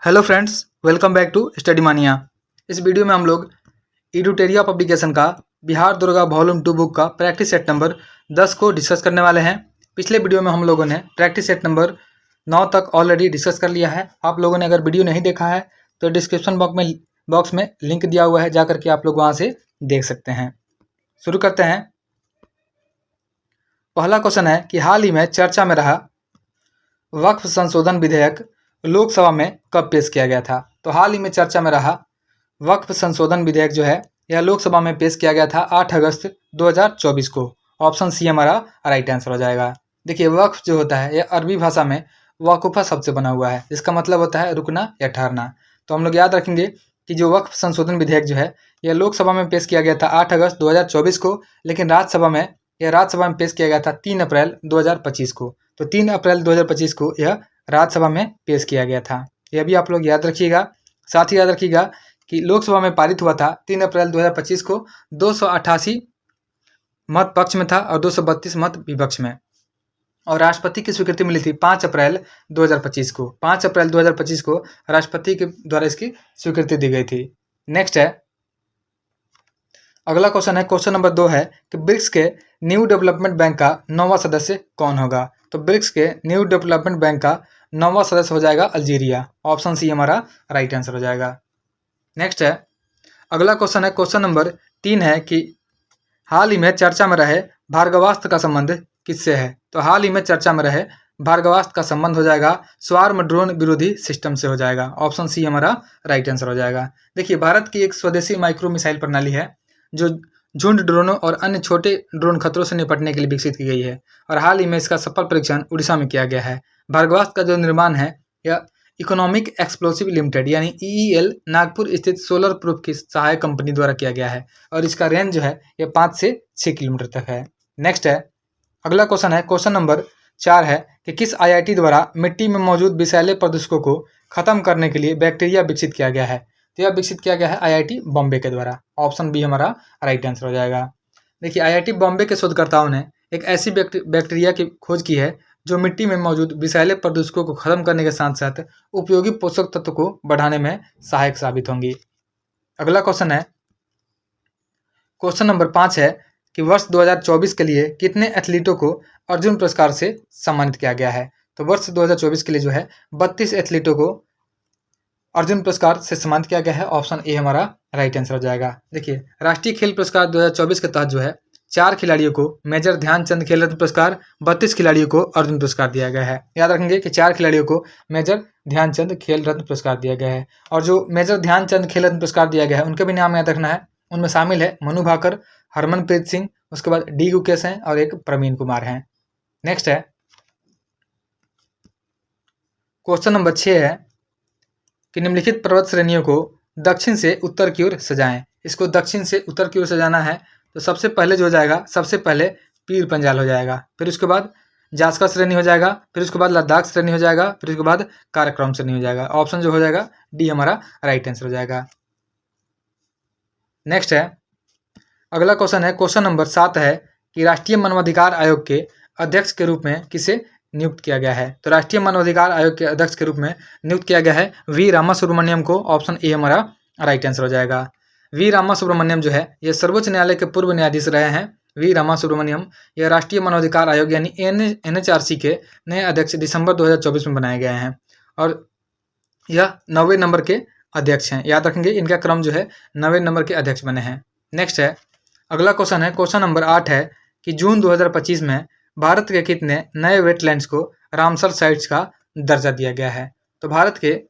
Hello friends, welcome back to study mania. इस video में हम लोग एडुटेरिया पब्लिकेशन का बिहार दुर्गा वॉल्यूम 2 बुक का प्रैक्टिस सेट नंबर 10 को डिस्कस करने वाले हैं। पिछले वीडियो में हम लोगों ने प्रैक्टिस सेट नंबर 9 तक ऑलरेडी डिस्कस कर लिया है। आप लोगों ने अगर वीडियो नहीं देखा है तो डिस्क्रिप्शन बॉक्स में लिंक दिया हुआ है, जा करके आप लोग वहाँ से देख सकते हैं। शुरू करते हैं। पहला क्वेश्चन है कि हाल ही में चर्चा में रहा वक्फ संशोधन विधेयक लोकसभा में कब पेश किया गया था। तो हाल ही में चर्चा में रहा वक्फ संशोधन विधेयक जो है यह लोकसभा में पेश किया गया था 8 अगस्त 2024 को। ऑप्शन सी हमारा राइट आंसर हो जाएगा। देखिए, वक्फ जो होता है यह अरबी भाषा में वकुफा शब्द से बना हुआ है, जिसका मतलब होता है रुकना या ठहरना। तो हम लोग याद रखेंगे कि जो वक्फ संशोधन विधेयक जो है यह लोकसभा में पेश किया गया था 8 अगस्त 2024 को, लेकिन राज्यसभा में पेश किया गया था 3 अप्रैल 2025 को। तो 3 अप्रैल 2025 को यह राज्यसभा में पेश किया गया था। यह भी आप लोग याद रखिएगा। साथ ही याद रखिएगा कि लोकसभा में पारित हुआ था 3 अप्रैल 2025 को 288 मत पक्ष में था और 232 मत विपक्ष में। और राष्ट्रपति की स्वीकृति मिली थी 5 अप्रैल 2025 को। 5 अप्रैल 2025 को राष्ट्रपति के द्वारा इसकी स्वीकृति दी गई थी। नेक्स्ट है, अगला क्वेश्चन है, क्वेश्चन नंबर 2 है कि ब्रिक्स के न्यू डेवलपमेंट बैंक का 9वां सदस्य कौन होगा। तो ब्रिक्स के न्यू डेवलपमेंट बैंक का 9वां सदस्य हो जाएगा अल्जीरिया। ऑप्शन सी हमारा राइट आंसर हो जाएगा। नेक्स्ट है, अगला क्वेश्चन है, क्वेश्चन नंबर 3 है कि हाल ही में चर्चा में रहे भार्गवास्त्र का संबंध किससे है। तो हाल ही में चर्चा में रहे भार्गवास्त्र का संबंध हो जाएगा स्वार्म ड्रोन विरोधी सिस्टम से हो जाएगा। ऑप्शन सी हमारा राइट आंसर हो जाएगा। देखिए, भारत की एक स्वदेशी माइक्रो मिसाइल प्रणाली है जो झुंड ड्रोनों और अन्य छोटे ड्रोन खतरों से निपटने के लिए विकसित की गई है और हाल ही में इसका सफल परीक्षण उड़ीसा में किया गया है। भार्गवास्त्र का जो निर्माण है यह इकोनॉमिक एक्सप्लोसिव लिमिटेड यानी ईईएल नागपुर स्थित सोलर प्रूफ की सहायक कंपनी द्वारा किया गया है और इसका रेंज जो है यह 5 से 6 किलोमीटर तक है। नेक्स्ट है, अगला क्वेश्चन है, क्वेश्चन नंबर 4 है कि किस आईआईटी द्वारा मिट्टी में मौजूद विषैले प्रदूषकों को खत्म करने के लिए बैक्टीरिया विकसित किया गया है। तो यह विकसित किया गया है आईआईटी बॉम्बे के द्वारा। ऑप्शन बी हमारा राइट आंसर हो जाएगा। देखिए, आईआईटी बॉम्बे के शोधकर्ताओं ने एक ऐसी बैक्टीरिया की खोज की है जो मिट्टी में मौजूद विषैले प्रदूषकों को खत्म करने के साथ साथ उपयोगी पोषक तत्व को बढ़ाने में सहायक साबित होंगी। अगला क्वेश्चन है, क्वेश्चन नंबर 5 है कि वर्ष 2024 के लिए कितने एथलीटों को अर्जुन पुरस्कार से सम्मानित किया गया है। तो वर्ष 2024 के लिए जो है 32 एथलीटों को अर्जुन पुरस्कार से सम्मानित किया गया है। ऑप्शन ए हमारा राइट आंसर हो जाएगा। देखिए, राष्ट्रीय खेल पुरस्कार 2024 के तहत जो है 4 खिलाड़ियों को मेजर ध्यानचंद खेल रत्न पुरस्कार, 32 खिलाड़ियों को अर्जुन पुरस्कार दिया गया है। याद रखेंगे कि 4 खिलाड़ियों को मेजर ध्यानचंद खेल रत्न पुरस्कार दिया गया है और जो मेजर ध्यानचंद खेल रत्न पुरस्कार दिया गया है उनका भी नाम याद रखना है। उनमें शामिल है मनु भाकर, हरमनप्रीत सिंह, उसके बाद डी गुकेश हैं और एक प्रवीण कुमार हैं। नेक्स्ट है, क्वेश्चन नंबर 6 है कि निम्नलिखित पर्वत श्रेणियों को दक्षिण से उत्तर की ओर सजाएं। इसको दक्षिण से उत्तर की ओर सजाना है तो सबसे पहले जो हो जाएगा, सबसे पहले पीर पंजाल हो जाएगा, फिर उसके बाद जास्कर श्रेणी हो जाएगा, फिर उसके बाद लद्दाख श्रेणी हो जाएगा, फिर उसके बाद काराकोरम श्रेणी हो जाएगा। ऑप्शन जो हो जाएगा डी हमारा राइट आंसर हो जाएगा। नेक्स्ट है, अगला क्वेश्चन है, क्वेश्चन नंबर 7 है कि राष्ट्रीय मानवाधिकार आयोग के अध्यक्ष के रूप में किसे नियुक्त किया गया है। तो राष्ट्रीय मानवाधिकार आयोग के अध्यक्ष के रूप में नियुक्त किया गया है वी रामासुब्रमण्यम को। ऑप्शन ए हमारा राइट आंसर हो जाएगा। वी रामासुब्रमण्यम जो है ये सर्वोच्च न्यायालय के पूर्व न्यायाधीश रहे हैं। वी रामासुब्रमण्यम यह राष्ट्रीय मानवाधिकार आयोग यानी एनएचआरसी के नए अध्यक्ष दिसंबर 2024 में बनाए गए हैं और यह 90वें नंबर के अध्यक्ष हैं। याद रखेंगे, इनका क्रम जो है 90वें नंबर के अध्यक्ष बने हैं। नेक्स्ट है, अगला क्वेश्चन है, क्वेश्चन नंबर 8 है कि जून 2025 में भारत के कितने नए वेटलैंड्स को रामसर साइट्स का दर्जा दिया गया है। तो भारत के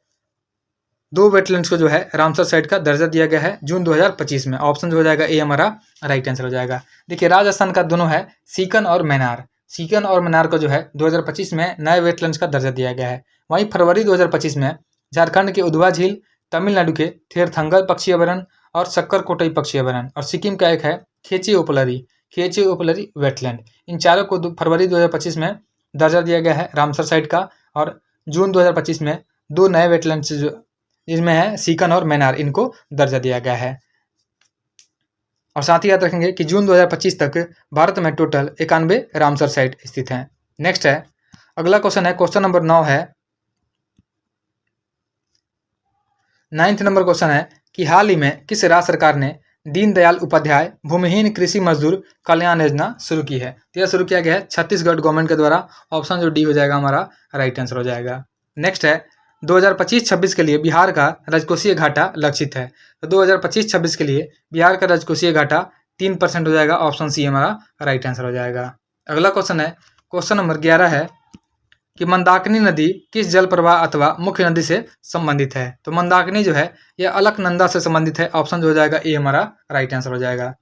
2 वेटलैंड्स को जो है रामसर साइट का दर्जा दिया गया है जून 2025 में। ऑप्शन जो हो जाएगा ए हमारा राइट आंसर हो जाएगा। देखिए, राजस्थान का दोनों है सीकन और मैनार। सीकन और मैनार को जो है 2025 में नए वेटलैंड्स का दर्जा दिया गया है। वहीं फरवरी 2025 में झारखंड के उधवा झील, तमिलनाडु के थेरथंगल पक्षी अभयारण्य और सक्करकोटई पक्षी अभयारण्य और सिक्किम का एक है खेची ओपलरी वेटलैंड। इन चारों को फरवरी 2025 में दर्जा दिया गया है रामसर साइट का और जून 2025 में 2 नए वेटलैंड जिसमें है सीकन और मैनार, इनको दर्जा दिया गया है। और साथ ही याद रखेंगे कि जून 2025 तक भारत में टोटल 91 रामसर साइट स्थित हैं। नेक्स्ट है, अगला क्वेश्चन है, क्वेश्चन नंबर 9 है 9th नंबर क्वेश्चन है कि हाल ही में किस राज्य सरकार ने दीनदयाल उपाध्याय भूमिहीन कृषि मजदूर कल्याण योजना शुरू की है? तो यह शुरू किया गया है छत्तीसगढ़ गवर्नमेंट के द्वारा। ऑप्शन जो डी हो जाएगा हमारा राइट आंसर हो जाएगा। नेक्स्ट है 2025-26 के लिए बिहार का राजकोषीय घाटा लक्षित है। तो 2025-26 के लिए बिहार का राजकोषीय घाटा 3% हो जाएगा। ऑप्शन सी हमारा राइट आंसर हो जाएगा। अगला क्वेश्चन है क्वेश्चन नंबर 11 है कि मंदाकिनी नदी किस जल प्रवाह अथवा मुख्य नदी से संबंधित है? तो मंदाकिनी जो है यह अलकनंदा से संबंधित है। ऑप्शन जो हो जाएगा ए हमारा राइट आंसर हो जाएगा।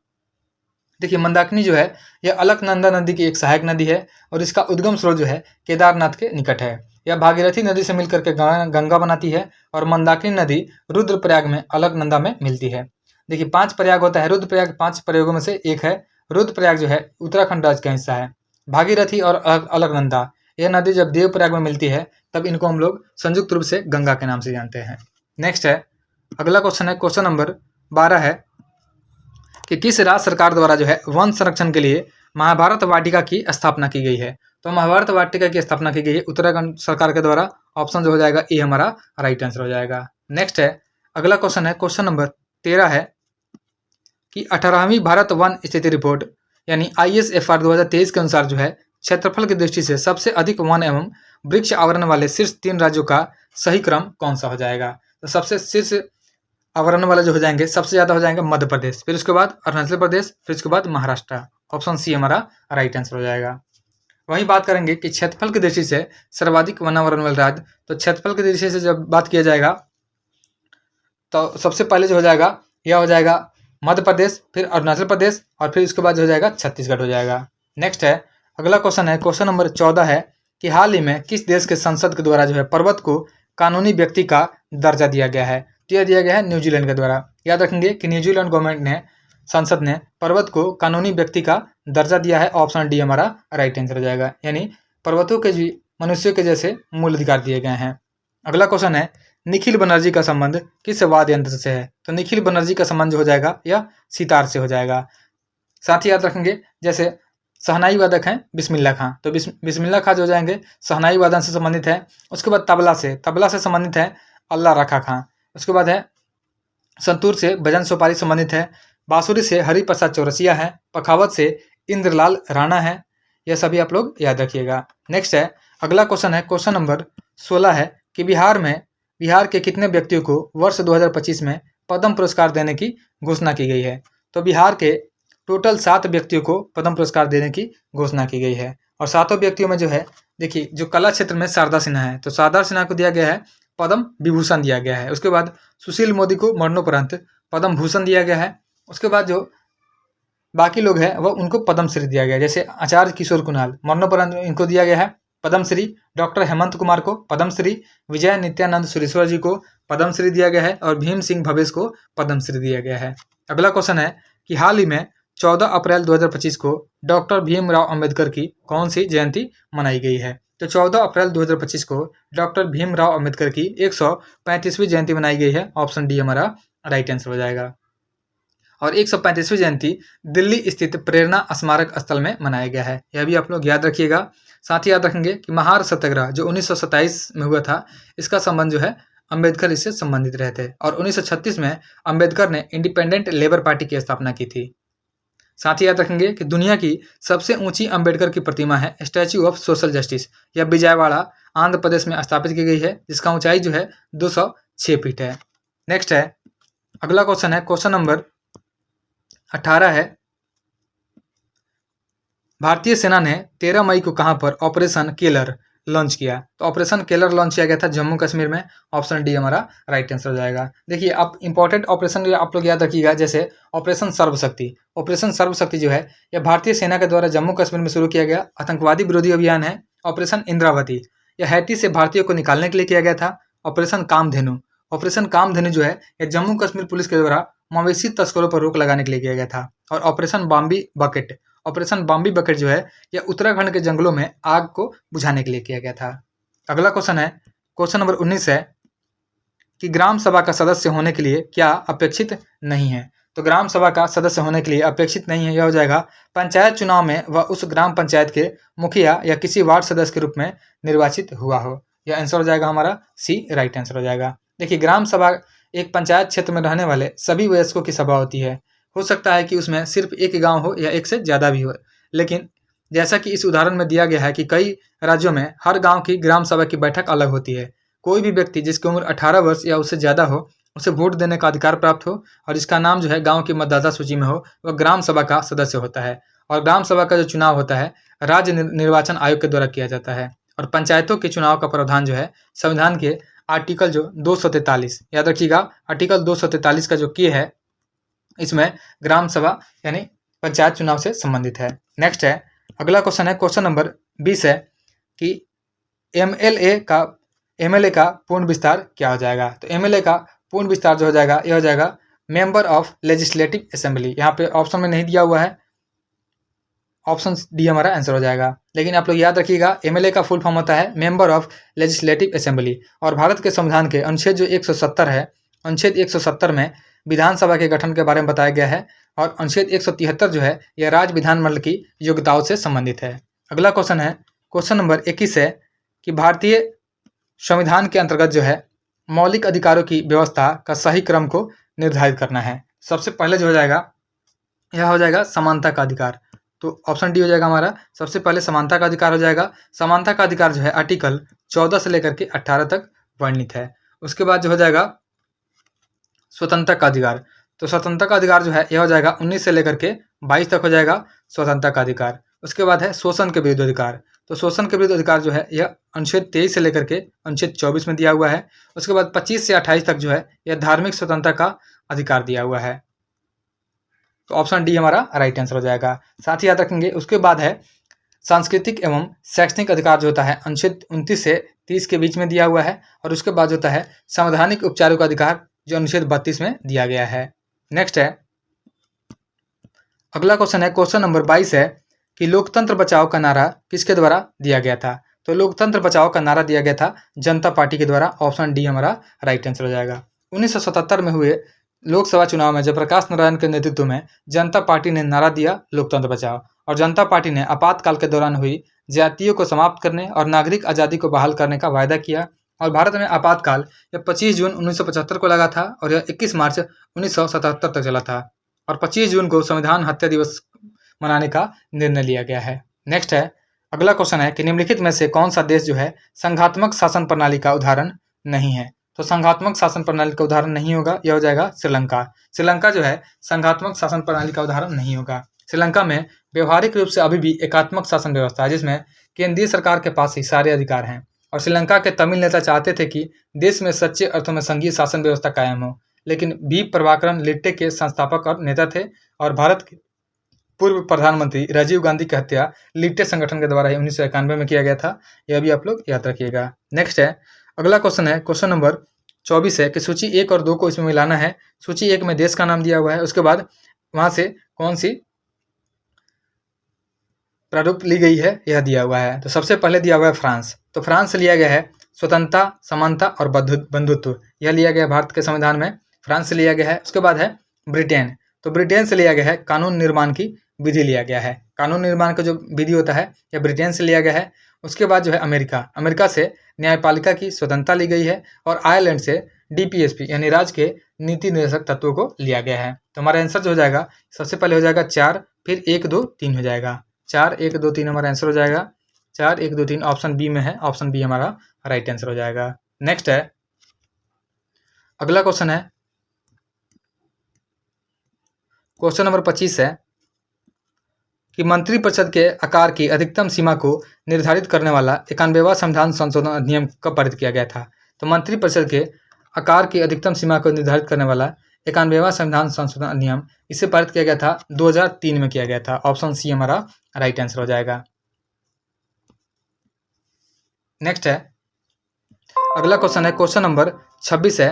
देखिए मंदाकिनी जो है यह अलकनंदा नदी की एक सहायक नदी है और इसका उद्गम स्रोत जो है केदारनाथ के निकट है। यह भागीरथी नदी से मिलकर के गंगा बनाती है और मंदाकिनी नदी रुद्रप्रयाग में अलकनंदा में मिलती है। देखिए 5 प्रयाग होता है, रुद्रप्रयाग 5 प्रयागों में से एक है। रुद्रप्रयाग जो है उत्तराखंड राज्य का हिस्सा है। भागीरथी और अलकनंदा यह नदी जब देवप्रयाग में मिलती है तब इनको हम लोग संयुक्त रूप से गंगा के नाम से जानते हैं। नेक्स्ट है अगला क्वेश्चन है क्वेश्चन नंबर 12 है कि किस राज्य सरकार द्वारा जो है वन संरक्षण के लिए महाभारत वाटिका की स्थापना की गई है? तो महाभारत वाटिका की स्थापना की गई है उत्तराखंड सरकार के द्वारा। ऑप्शन जो हो जाएगा ए हमारा राइट आंसर हो जाएगा। नेक्स्ट है अगला क्वेश्चन है क्वेश्चन नंबर 13 है कि 18वीं भारत वन स्थिति रिपोर्ट यानी ISFR 2023 के अनुसार जो है क्षेत्रफल की दृष्टि से सबसे अधिक वन एवं वृक्ष आवरण वाले शीर्ष 3 राज्यों का सही क्रम कौन सा हो जाएगा? तो सबसे शीर्ष आवरण वाले जो हो जाएंगे सबसे ज़्यादा हो जाएंगे मध्य प्रदेश, फिर उसके बाद अरुणाचल प्रदेश, फिर उसके बाद महाराष्ट्र। ऑप्शन सी हमारा राइट आंसर हो जाएगा। वहीं बात करेंगे कि क्षेत्रफल की दृष्टि से सर्वाधिक वनावरण वाले राज्य, तो क्षेत्रफल की दृष्टि से जब बात किया जाएगा तो सबसे पहले जो हो जाएगा यह हो जाएगा मध्य प्रदेश, फिर अरुणाचल प्रदेश और फिर उसके बाद जो हो जाएगा छत्तीसगढ़ हो जाएगा। नेक्स्ट है अगला क्वेश्चन है क्वेश्चन नंबर 14 है कि हाल ही में किस देश के संसद के द्वारा जो है पर्वत को कानूनी व्यक्ति का दर्जा दिया गया है? तो यह दिया गया है न्यूजीलैंड के द्वारा। याद रखेंगे कि न्यूजीलैंड गवर्नमेंट ने संसद ने पर्वत को कानूनी व्यक्ति का दर्जा दिया है। ऑप्शन डी हमारा राइट आंसर हो जाएगा, यानी पर्वतों के भी मनुष्यों के जैसे मूल अधिकार दिए गए हैं। अगला क्वेश्चन है निखिल बनर्जी का संबंध किस वाद्य यंत्र से है? तो निखिल बनर्जी का संबंध जो हो जाएगा यह सितार से हो जाएगा। साथ ही याद रखेंगे जैसे सहनाई वादक हैं बिस्मिल्लाह खां, तो बिस्मिल्लाह खां जो हो जाएंगे सहनाई वादन से संबंधित है। उसके बाद तबला से संबंधित है अल्लाह रखा खां। उसके बाद है संतूर से भजन सोपारी संबंधित है। बांसुरी से हरिप्रसाद चौरसिया है। पखावत से इंद्रलाल राणा है। यह सभी आप लोग याद रखिएगा। नेक्स्ट है अगला क्वेश्चन है क्वेश्चन नंबर 16 है कि बिहार के कितने व्यक्तियों को वर्ष 2025 में पद्म पुरस्कार देने की घोषणा की गई है? तो बिहार के टोटल 7 व्यक्तियों को पद्म पुरस्कार देने की घोषणा की गई है और 7 व्यक्तियों में जो है देखिए जो कला क्षेत्र में शारदा सिन्हा है, तो शारदा सिन्हा को दिया गया है पद्म विभूषण दिया गया है। उसके बाद सुशील मोदी को मरणोपरांत पद्म भूषण दिया गया है। उसके बाद जो बाकी लोग हैं वह उनको पद्मश्री दिया गया है। जैसे आचार्य किशोर कुणाल मरणोपरांत इनको दिया गया है पद्मश्री। डॉक्टर हेमंत कुमार को पद्मश्री, विजय नित्यानंद सुरेश्वर जी को पद्मश्री दिया गया है और भीम सिंह भवेश को पद्मश्री दिया गया है। अगला क्वेश्चन है कि हाल ही में 14 अप्रैल 2025 को डॉक्टर भीमराव अंबेडकर की कौन सी जयंती मनाई गई है? तो 14 अप्रैल 2025 को डॉक्टर भीमराव अंबेडकर की 135वीं जयंती मनाई गई है। ऑप्शन डी हमारा राइट आंसर हो जाएगा। और 135वीं जयंती दिल्ली स्थित प्रेरणा स्मारक स्थल में मनाया गया है, यह भी आप लोग याद रखिएगा। साथ ही याद रखेंगे कि महार सत्याग्रह जो 1927 में हुआ था इसका संबंध जो है अंबेडकर इससे संबंधित रहे थे और 1936 में अंबेडकर ने इंडिपेंडेंट लेबर पार्टी की स्थापना की थी। साथ ही याद रखेंगे कि दुनिया की सबसे ऊंची अंबेडकर की प्रतिमा है स्टैच्यू ऑफ सोशल जस्टिस, यह विजयवाड़ा आंध्र प्रदेश में स्थापित की गई है, जिसका ऊंचाई जो है 206 फीट है। नेक्स्ट है अगला क्वेश्चन है क्वेश्चन नंबर 18 है भारतीय सेना ने 13 मई को कहां पर ऑपरेशन केलर लॉन्च किया? तो ऑपरेशन केलर लॉन्च किया गया था जम्मू कश्मीर में। ऑप्शन डी हमारा राइट आंसर हो जाएगा। देखिए अब इंपॉर्टेंट ऑपरेशन आप लोग याद रखिएगा, जैसे ऑपरेशन सर्वशक्ति। ऑपरेशन सर्वशक्ति जो है यह भारतीय सेना के द्वारा जम्मू कश्मीर में शुरू किया गया आतंकवादी विरोधी अभियान है। ऑपरेशन इंद्रावती यह हैती से भारतीयों को निकालने के लिए किया गया था। ऑपरेशन कामधेनु जो है यह जम्मू कश्मीर पुलिस के द्वारा मवेशी तस्करों पर रोक लगाने के लिए किया गया था। और ऑपरेशन बॉम्बी बकेट जो है यह उत्तराखंड के जंगलों में आग को बुझाने के लिए किया गया था। अगला क्वेश्चन है क्वेश्चन नंबर 19 है कि ग्राम सभा का सदस्य होने के लिए क्या अपेक्षित नहीं है? तो ग्राम सभा का सदस्य होने के लिए अपेक्षित नहीं है, यह हो जाएगा पंचायत चुनाव में वह उस ग्राम पंचायत के मुखिया या किसी वार्ड सदस्य के रूप में निर्वाचित हुआ हो। यह आंसर हो जाएगा हमारा सी राइट आंसर हो जाएगा। देखिए ग्राम सभा एक पंचायत क्षेत्र में रहने वाले सभी वयस्कों की सभा होती है। हो सकता है कि उसमें सिर्फ एक गांव हो या एक से ज़्यादा भी हो, लेकिन जैसा कि इस उदाहरण में दिया गया है कि कई राज्यों में हर गांव की ग्राम सभा की बैठक अलग होती है। कोई भी व्यक्ति जिसकी उम्र 18 वर्ष या उससे ज़्यादा हो, उसे वोट देने का अधिकार प्राप्त हो और जिसका नाम जो है गांव की मतदाता सूची में हो, वह ग्राम सभा का सदस्य होता है। और ग्राम सभा का जो चुनाव होता है राज्य निर्वाचन आयोग के द्वारा किया जाता है। और पंचायतों के चुनाव का प्रावधान जो है संविधान के आर्टिकल जो 243, याद रखिएगा, आर्टिकल 243 का जो की है, इसमें ग्राम सभा यानी पंचायत चुनाव से संबंधित है। नेक्स्ट है, अगला क्वेश्चन है, क्वेश्चन नंबर 20 है कि एमएलए का पूर्ण विस्तार क्या हो जाएगा। तो एमएलए का पूर्ण विस्तार जो हो जाएगा, यह हो जाएगा मेंबर ऑफ लेजिस्लेटिव असेंबली। यहाँ पे ऑप्शन में नहीं दिया हुआ है, ऑप्शन डी हमारा आंसर हो जाएगा। लेकिन आप लोग याद रखिएगा, एमएलए का फुल फॉर्म होता है मेंबर ऑफ लेजिस्लेटिव असेंबली। और भारत के संविधान के अनुच्छेद जो 170 है, अनुच्छेद 170 में विधानसभा के गठन के बारे में बताया गया है। और अनुच्छेद 173 जो है यह राज्य विधानमंडल की योग्यताओं से संबंधित है। अगला क्वेश्चन है, क्वेश्चन नंबर 21 है कि भारतीय संविधान के अंतर्गत जो है मौलिक अधिकारों की व्यवस्था का सही क्रम को निर्धारित करना है। सबसे पहले जो हो जाएगा यह हो जाएगा समानता का अधिकार। तो ऑप्शन डी हो जाएगा हमारा। सबसे पहले समानता का अधिकार हो जाएगा। समानता का अधिकार जो है आर्टिकल 14 से लेकर के 18 तक वर्णित है। उसके बाद जो हो जाएगा स्वतंत्रता का अधिकार। तो स्वतंत्रता का अधिकार जो है यह हो जाएगा 19 से लेकर के 22 तक हो जाएगा स्वतंत्रता का अधिकार। उसके बाद है शोषण के विरुद्ध अधिकार। तो शोषण के विरुद्ध अधिकार जो है यह अनुच्छेद 23 से लेकर के अनुच्छेद 24 में दिया हुआ है। उसके बाद 25 से 28 तक जो है यह धार्मिक स्वतंत्रता का अधिकार दिया हुआ है। तो ऑप्शन डी हमारा राइट आंसर हो जाएगा। साथ ही याद रखेंगे, उसके बाद है सांस्कृतिक एवं शैक्षणिक अधिकार जो होता है अनुच्छेद 29 से 30 के बीच में दिया हुआ है। और उसके बाद होता है संवैधानिक उपचारों का अधिकार जो अनुच्छेद 32 में दिया गया है। नेक्स्ट है, अगला क्वेश्चन है, क्वेश्चन नंबर 22 है कि लोकतंत्र बचाओ का नारा किसके द्वारा दिया गया था। तो लोकतंत्र बचाओ का नारा दिया गया था जनता पार्टी के द्वारा। ऑप्शन डी हमारा राइट आंसर हो जाएगा। 1977 में हुए लोकसभा चुनाव में जयप्रकाश नारायण के नेतृत्व में जनता पार्टी ने नारा दिया लोकतंत्र बचाओ। और जनता पार्टी ने आपातकाल के दौरान हुई ज्यादतियों को समाप्त करने और नागरिक आज़ादी को बहाल करने का वायदा किया। और भारत में आपातकाल यह 25 जून 1975 को लगा था और यह 21 मार्च 1977 तक चला था। और 25 जून को संविधान हत्या दिवस मनाने का निर्णय लिया गया है। नेक्स्ट है, अगला क्वेश्चन है कि निम्नलिखित में से कौन सा देश जो है संघात्मक शासन प्रणाली का उदाहरण नहीं है। तो संघात्मक शासन प्रणाली का उदाहरण नहीं होगा, यह हो जाएगा श्रीलंका। श्रीलंका जो है संघात्मक शासन प्रणाली का उदाहरण नहीं होगा। श्रीलंका में व्यवहारिक रूप से अभी भी एकात्मक शासन व्यवस्था है, जिसमें केंद्रीय सरकार के पास ही सारे अधिकार हैं। और श्रीलंका के तमिल नेता चाहते थे कि देश में सच्चे अर्थों में संघीय शासन व्यवस्था कायम हो, लेकिन बी प्रभाकरन लिट्टे के संस्थापक और नेता थे। और भारत के पूर्व प्रधानमंत्री राजीव गांधी की हत्या लिट्टे संगठन के द्वारा ही 1991 में किया गया था। यह भी आप लोग याद रखिएगा। नेक्स्ट है, अगला क्वेश्चन है, क्वेश्चन नंबर 24 है कि सूची 1 और 2 को इसमें मिलाना है। सूची 1 में देश का नाम दिया हुआ है, उसके बाद वहां से कौन सी प्रारूप ली गई है यह दिया हुआ है। तो सबसे पहले दिया हुआ है फ्रांस। तो फ्रांस से लिया गया है स्वतंत्रता, समानता और बंधुत्व, यह लिया गया भारत के संविधान में, फ्रांस से लिया गया है। उसके बाद है ब्रिटेन। तो ब्रिटेन से लिया गया है कानून निर्माण की विधि लिया गया है। कानून निर्माण का जो विधि होता है यह ब्रिटेन से लिया गया है। उसके बाद जो है अमेरिका, अमेरिका से न्यायपालिका की स्वतंत्रता ली गई है। और आयरलैंड से डीपीएसपी यानी राज्य के नीति निर्देशक तत्वों को लिया गया है। तो हमारा आंसर जो हो जाएगा सबसे पहले हो जाएगा 4, फिर 1 2 3 हो जाएगा। 4 1 2 3 हमारा आंसर हो जाएगा। 4 1 2 3 ऑप्शन बी में है, ऑप्शन बी हमारा राइट आंसर हो जाएगा। नेक्स्ट है, अगला क्वेश्चन है, क्वेश्चन नंबर 25 है कि मंत्रिपरिषद के आकार की अधिकतम सीमा को निर्धारित करने वाला 91वां संविधान संशोधन अधिनियम कब पारित किया गया था। तो मंत्रिपरिषद के आकार की अधिकतम सीमा को निर्धारित करने वाला 91वां संविधान संशोधन अधिनियम इसे पारित किया गया था 2003 में किया गया था। ऑप्शन सी हमारा राइट आंसर हो जाएगा। नेक्स्ट है, अगला क्वेश्चन है, क्वेश्चन नंबर 26 है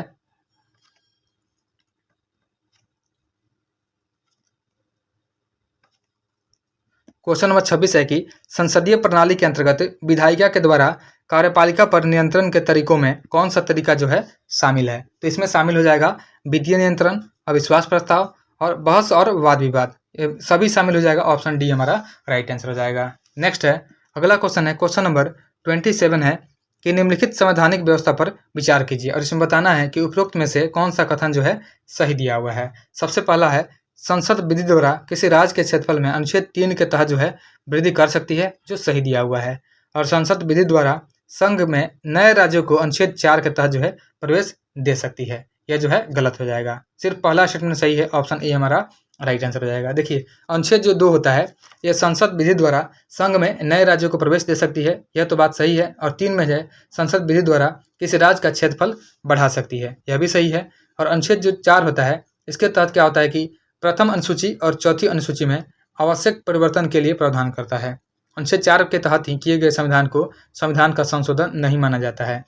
क्वेश्चन नंबर 26 है कि संसदीय प्रणाली के अंतर्गत विधायिका के द्वारा कार्यपालिका पर नियंत्रण के तरीकों में कौन सा तरीका जो है शामिल है। तो इसमें शामिल हो जाएगा वित्तीय नियंत्रण, अविश्वास प्रस्ताव और बहस और वाद विवाद, सभी शामिल हो जाएगा। ऑप्शन डी हमारा राइट आंसर हो जाएगा। नेक्स्ट है, अगला क्वेश्चन है, क्वेश्चन नंबर 27 है कि निम्नलिखित संवैधानिक व्यवस्था पर विचार कीजिए, और इसमें बताना है कि उपरोक्त में से कौन सा कथन जो है सही दिया हुआ है। सबसे पहला है, संसद विधि द्वारा किसी राज्य के क्षेत्रफल में अनुच्छेद 3 के तहत जो है वृद्धि कर सकती है, जो सही दिया हुआ है। और संसद विधि द्वारा संघ में नए राज्यों को अनुच्छेद 4 के तहत जो है प्रवेश दे सकती है, यह जो है गलत हो जाएगा। सिर्फ पहला स्टेटमेंट सही है, ऑप्शन ए हमारा राइट आंसर हो जाएगा। देखिए, अनुच्छेद जो 2 होता है, यह संसद विधि द्वारा संघ में नए राज्यों को प्रवेश दे सकती है, यह तो बात सही है। और 3 में है, संसद विधि द्वारा किसी राज्य का क्षेत्रफल बढ़ा सकती है, यह भी सही है। और अनुच्छेद जो 4 होता है, इसके तहत क्या होता है कि प्रथम अनुसूची और चौथी अनुसूची में आवश्यक परिवर्तन के लिए प्रावधान करता है। अनुच्छेद 4 के तहत ही किए गए संविधान को संविधान का संशोधन नहीं माना जाता है।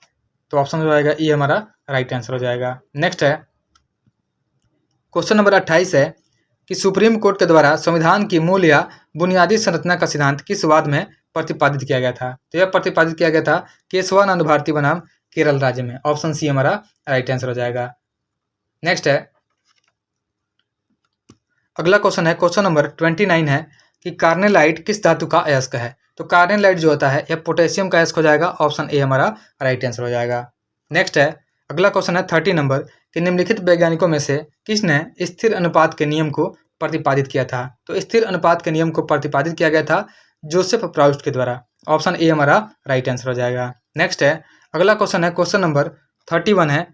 तो ऑप्शन हो जाएगा ये हमारा राइट आंसर हो जाएगा। नेक्स्ट है क्वेश्चन नंबर 28 है कि सुप्रीम कोर्ट के द्वारा संविधान की मूल या बुनियादी संरचना का सिद्धांत किस वाद में प्रतिपादित किया गया था? तो यह प्रतिपादित किया गया था केशवानंद भारती बनाम केरल राज्य में। ऑप्शन सी हमारा राइट आंसर हो जाएगा। नेक्स्ट है अगला क्वेश्चन है, क्वेश्चन नंबर 29 है कि कार्नेलाइट किस धातु का अयस्क है? तो कार्नेलाइट जो होता है यह पोटेशियम का अयस्क हो जाएगा। ऑप्शन ए हमारा राइट आंसर हो जाएगा। नेक्स्ट है अगला क्वेश्चन है 30 नंबर कि निम्नलिखित वैज्ञानिकों में से किसने स्थिर अनुपात के नियम को प्रतिपादित किया था? तो स्थिर अनुपात के नियम को प्रतिपादित किया गया था जोसेफ प्राउस्ट के द्वारा। ऑप्शन ए हमारा राइट आंसर हो जाएगा। नेक्स्ट है अगला क्वेश्चन है, क्वेश्चन नंबर 31 है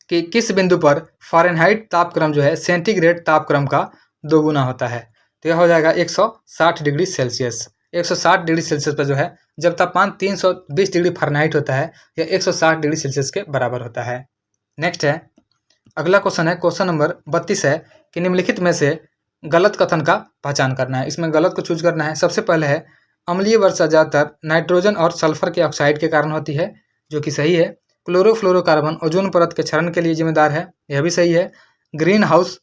कि किस बिंदु पर फ़ारेनहाइट तापक्रम जो है सेंटीग्रेड तापक्रम का 2 गुना होता है? तो यह हो जाएगा 160 डिग्री सेल्सियस। 160 डिग्री सेल्सियस पर जो है जब तापमान 320 डिग्री फ़ारेनहाइट होता है, यह 160 डिग्री सेल्सियस के बराबर होता है। नेक्स्ट है अगला क्वेश्चन है, क्वेश्चन नंबर 32 है कि निम्नलिखित में से गलत कथन का पहचान करना है। इसमें गलत को चूज करना है। सबसे पहले है अम्लीय वर्षा ज़्यादातर नाइट्रोजन और सल्फर के ऑक्साइड के कारण होती है, जो कि सही है। क्लोरोफ्लोरोकार्बन ओजोन परत के क्षरण के लिए जिम्मेदार है, यह भी सही है। ग्रीन हाउस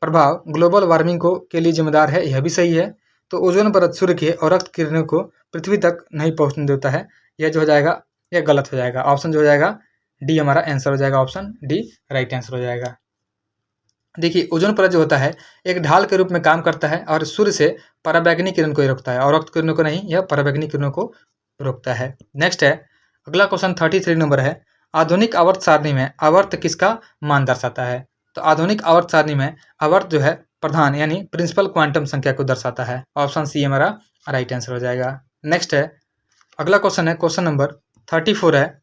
प्रभाव ग्लोबल वार्मिंग को के लिए जिम्मेदार है, यह भी सही है। तो ओजोन परत सूर्य के और रक्त किरणों को पृथ्वी तक नहीं पहुंचने देता है, यह जो हो जाएगा यह गलत हो जाएगा। ऑप्शन जो हो जाएगा डी हमारा आंसर हो जाएगा। ऑप्शन डी राइट आंसर हो जाएगा। देखिए, ओजोन परत जो होता है एक ढाल के रूप में काम करता है और सूर्य से पराबैंगनी किरण को ही रोकता है, और रक्त किरणों को नहीं, यह पराबैंगनी किरणों को रोकता है। नेक्स्ट है अगला क्वेश्चन 33 नंबर है, आधुनिक आवर्त सारणी में आवर्त किसका मान दर्शाता है? तो आधुनिक आवर्त सारणी में आवर्त जो है प्रधान यानी प्रिंसिपल क्वांटम संख्या को दर्शाता है। ऑप्शन सी हमारा राइट आंसर हो जाएगा। नेक्स्ट है अगला क्वेश्चन है, क्वेश्चन नंबर 34 है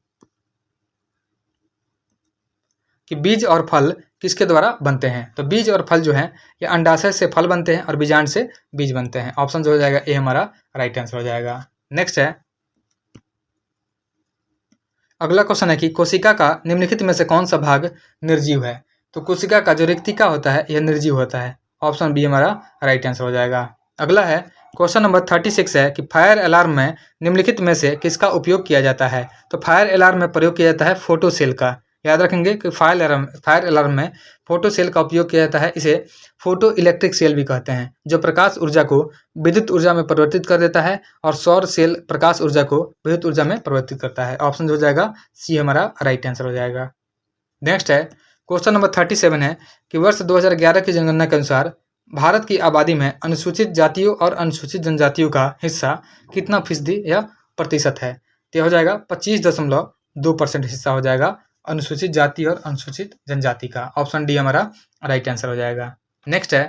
कि बीज और फल किसके द्वारा बनते हैं? तो बीज और फल जो है ये अंडाशय से फल बनते हैं और बीजांड से बीज बनते हैं। ऑप्शन जो हो जाएगा ए हमारा राइट आंसर हो जाएगा। नेक्स्ट है अगला क्वेश्चन है कि कोशिका का निम्नलिखित में से कौन सा भाग निर्जीव है? तो कोशिका का जो रिक्तिका होता है यह निर्जीव होता है। ऑप्शन बी हमारा राइट आंसर हो जाएगा। अगला है क्वेश्चन नंबर 36 है कि फायर अलार्म में निम्नलिखित में से किसका उपयोग किया जाता है? तो फायर अलार्म में प्रयोग किया जाता है फोटो सेल का। याद रखेंगे कि फायर अलार्म में फोटो सेल का उपयोग किया जाता है। इसे फोटो इलेक्ट्रिक सेल भी कहते हैं, जो प्रकाश ऊर्जा को विद्युत ऊर्जा में परिवर्तित कर देता है, और सौर सेल प्रकाश ऊर्जा को विद्युत ऊर्जा में परिवर्तित करता है। ऑप्शन हो जाएगा सी हमारा राइट आंसर हो जाएगा। नेक्स्ट है क्वेश्चन नंबर 37 है कि वर्ष 2011 की जनगणना के अनुसार भारत की आबादी में अनुसूचित जातियों और अनुसूचित जनजातियों का हिस्सा कितना फीसदी या प्रतिशत है? तो हो जाएगा 25.2% हिस्सा हो जाएगा अनुसूचित जाति और अनुसूचित जनजाति का। ऑप्शन डी हमारा राइट आंसर हो जाएगा। नेक्स्ट है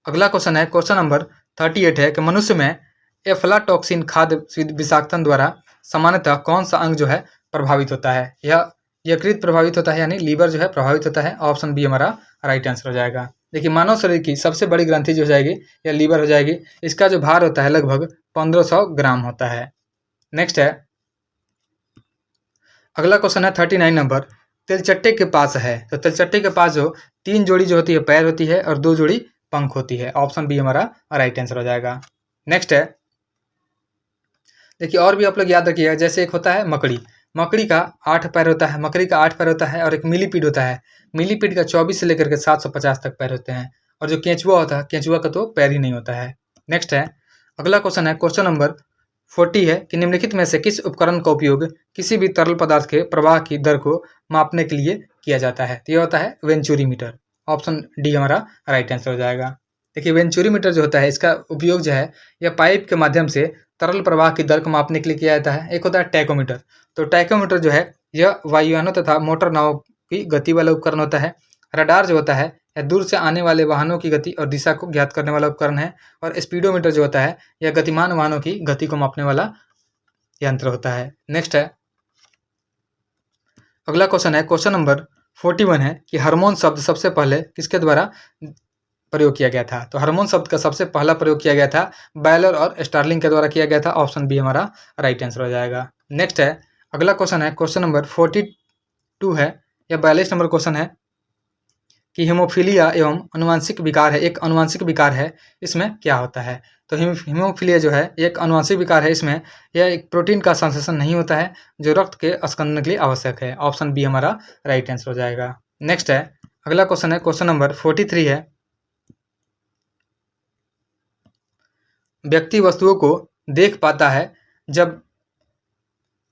अगला क्वेश्चन है, क्वेश्चन नंबर 38 है कि मनुष्य में एफ्लाटॉक्सिन खाद्य विषाक्तन द्वारा सामान्यतः कौन सा अंग जो है प्रभावित होता है? यह यकृत प्रभावित होता है, यानी लीवर जो है प्रभावित होता है। ऑप्शन बी हमारा राइट आंसर हो जाएगा। देखिए, मानव शरीर की सबसे बड़ी ग्रंथि जो हो जाएगी यह लीवर हो जाएगी। इसका जो भार होता है लगभग 1500 ग्राम होता है। नेक्स्ट है अगला क्वेश्चन है 39 नंबर, तिलचट्टे के पास है। तो तिलचट्टे के पास जो 3 जोड़ी जो होती है पैर होती है और 2 जोड़ी पंख होती है। ऑप्शन बी हमारा राइट आंसर हो जाएगा। नेक्स्ट है देखिए, और भी आप लोग याद रखिएगा, जैसे एक होता है मकड़ी का 8 पैर होता है, मकड़ी का 8 पैर होता है, और एक मिलीपीड होता है, मिलीपीड का 24 से लेकर के 750 तक पैर होते हैं, और जो केंचुआ होता है केंचुआ का तो पैर ही नहीं होता है। नेक्स्ट है अगला क्वेश्चन है, क्वेश्चन नंबर 40 है कि निम्नलिखित में से किस उपकरण का उपयोग किसी भी तरल पदार्थ के प्रवाह की दर को मापने के लिए किया जाता है? तो यह होता है वेंचुरीमीटर। ऑप्शन डी हमारा राइट आंसर हो जाएगा। देखिए वेंचुरीमीटर जो होता है इसका उपयोग जो है यह पाइप के माध्यम से तरल प्रवाह की दर को मापने के लिए किया जाता है। एक होता है टैकोमीटर। तो टैकोमीटर जो है यह वायुयानों तथा मोटर नावों की गति वाला उपकरण होता है। रडार जो होता है यह दूर से आने वाले वाहनों की गति और दिशा को ज्ञात करने वाला उपकरण है। और स्पीडोमीटर जो होता है यह गतिमान वाहनों की गति को मापने वाला यंत्र होता है। नेक्स्ट है अगला क्वेश्चन है क्वेश्चन नंबर 41 है कि हार्मोन शब्द सबसे पहले किसके द्वारा प्रयोग किया गया था। तो हार्मोन शब्द का सबसे पहला प्रयोग किया गया था बैलर और स्टार्लिंग के द्वारा किया गया था। ऑप्शन बी हमारा राइट आंसर हो जाएगा। नेक्स्ट है अगला क्वेश्चन है क्वेश्चन नंबर 42 है या 42 नंबर क्वेश्चन है कि हीमोफीलिया एवं अनुवांशिक विकार है, एक अनुवांशिक विकार है, इसमें क्या होता है। तो हीमोफीलिया जो है एक अनुवांशिक विकार है। इसमें यह एक प्रोटीन का संश्लेषण नहीं होता है जो रक्त के स्कंदन के लिए आवश्यक है। ऑप्शन बी हमारा राइट आंसर हो जाएगा। नेक्स्ट है अगला क्वेश्चन है क्वेश्चन नंबर 43 है व्यक्ति वस्तुओं को देख पाता है जब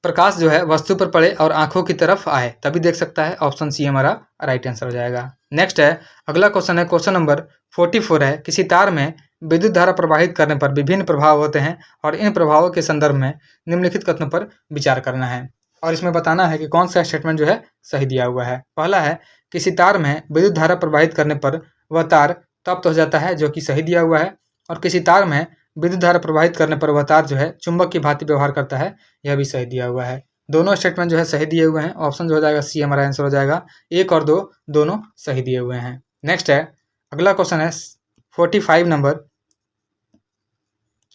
प्रकाश जो है वस्तु पर पड़े और आंखों की तरफ आए तभी देख सकता है। ऑप्शन सी हमारा राइट आंसर हो जाएगा। नेक्स्ट है अगला क्वेश्चन है क्वेश्चन नंबर 44 है किसी तार में विद्युत धारा प्रवाहित करने पर विभिन्न प्रभाव होते हैं और इन प्रभावों के संदर्भ में निम्नलिखित कथनों पर विचार करना है और इसमें बताना है कि कौन सा स्टेटमेंट जो है सही दिया हुआ है। पहला है किसी तार में विद्युत धारा प्रवाहित करने पर वह तार तप्त हो जाता है जो कि सही दिया हुआ है। और किसी तार में विद्युत धारा प्रवाहित करने पर वह तार जो है चुंबक की भांति व्यवहार करता है, यह भी सही दिया हुआ है। दोनों स्टेटमेंट जो है सही दिए हुए हैं। ऑप्शन जो हो जाएगा सी हमारा आंसर हो जाएगा। 1 और 2 दोनों सही दिए हुए हैं। नेक्स्ट है अगला क्वेश्चन है 45 नंबर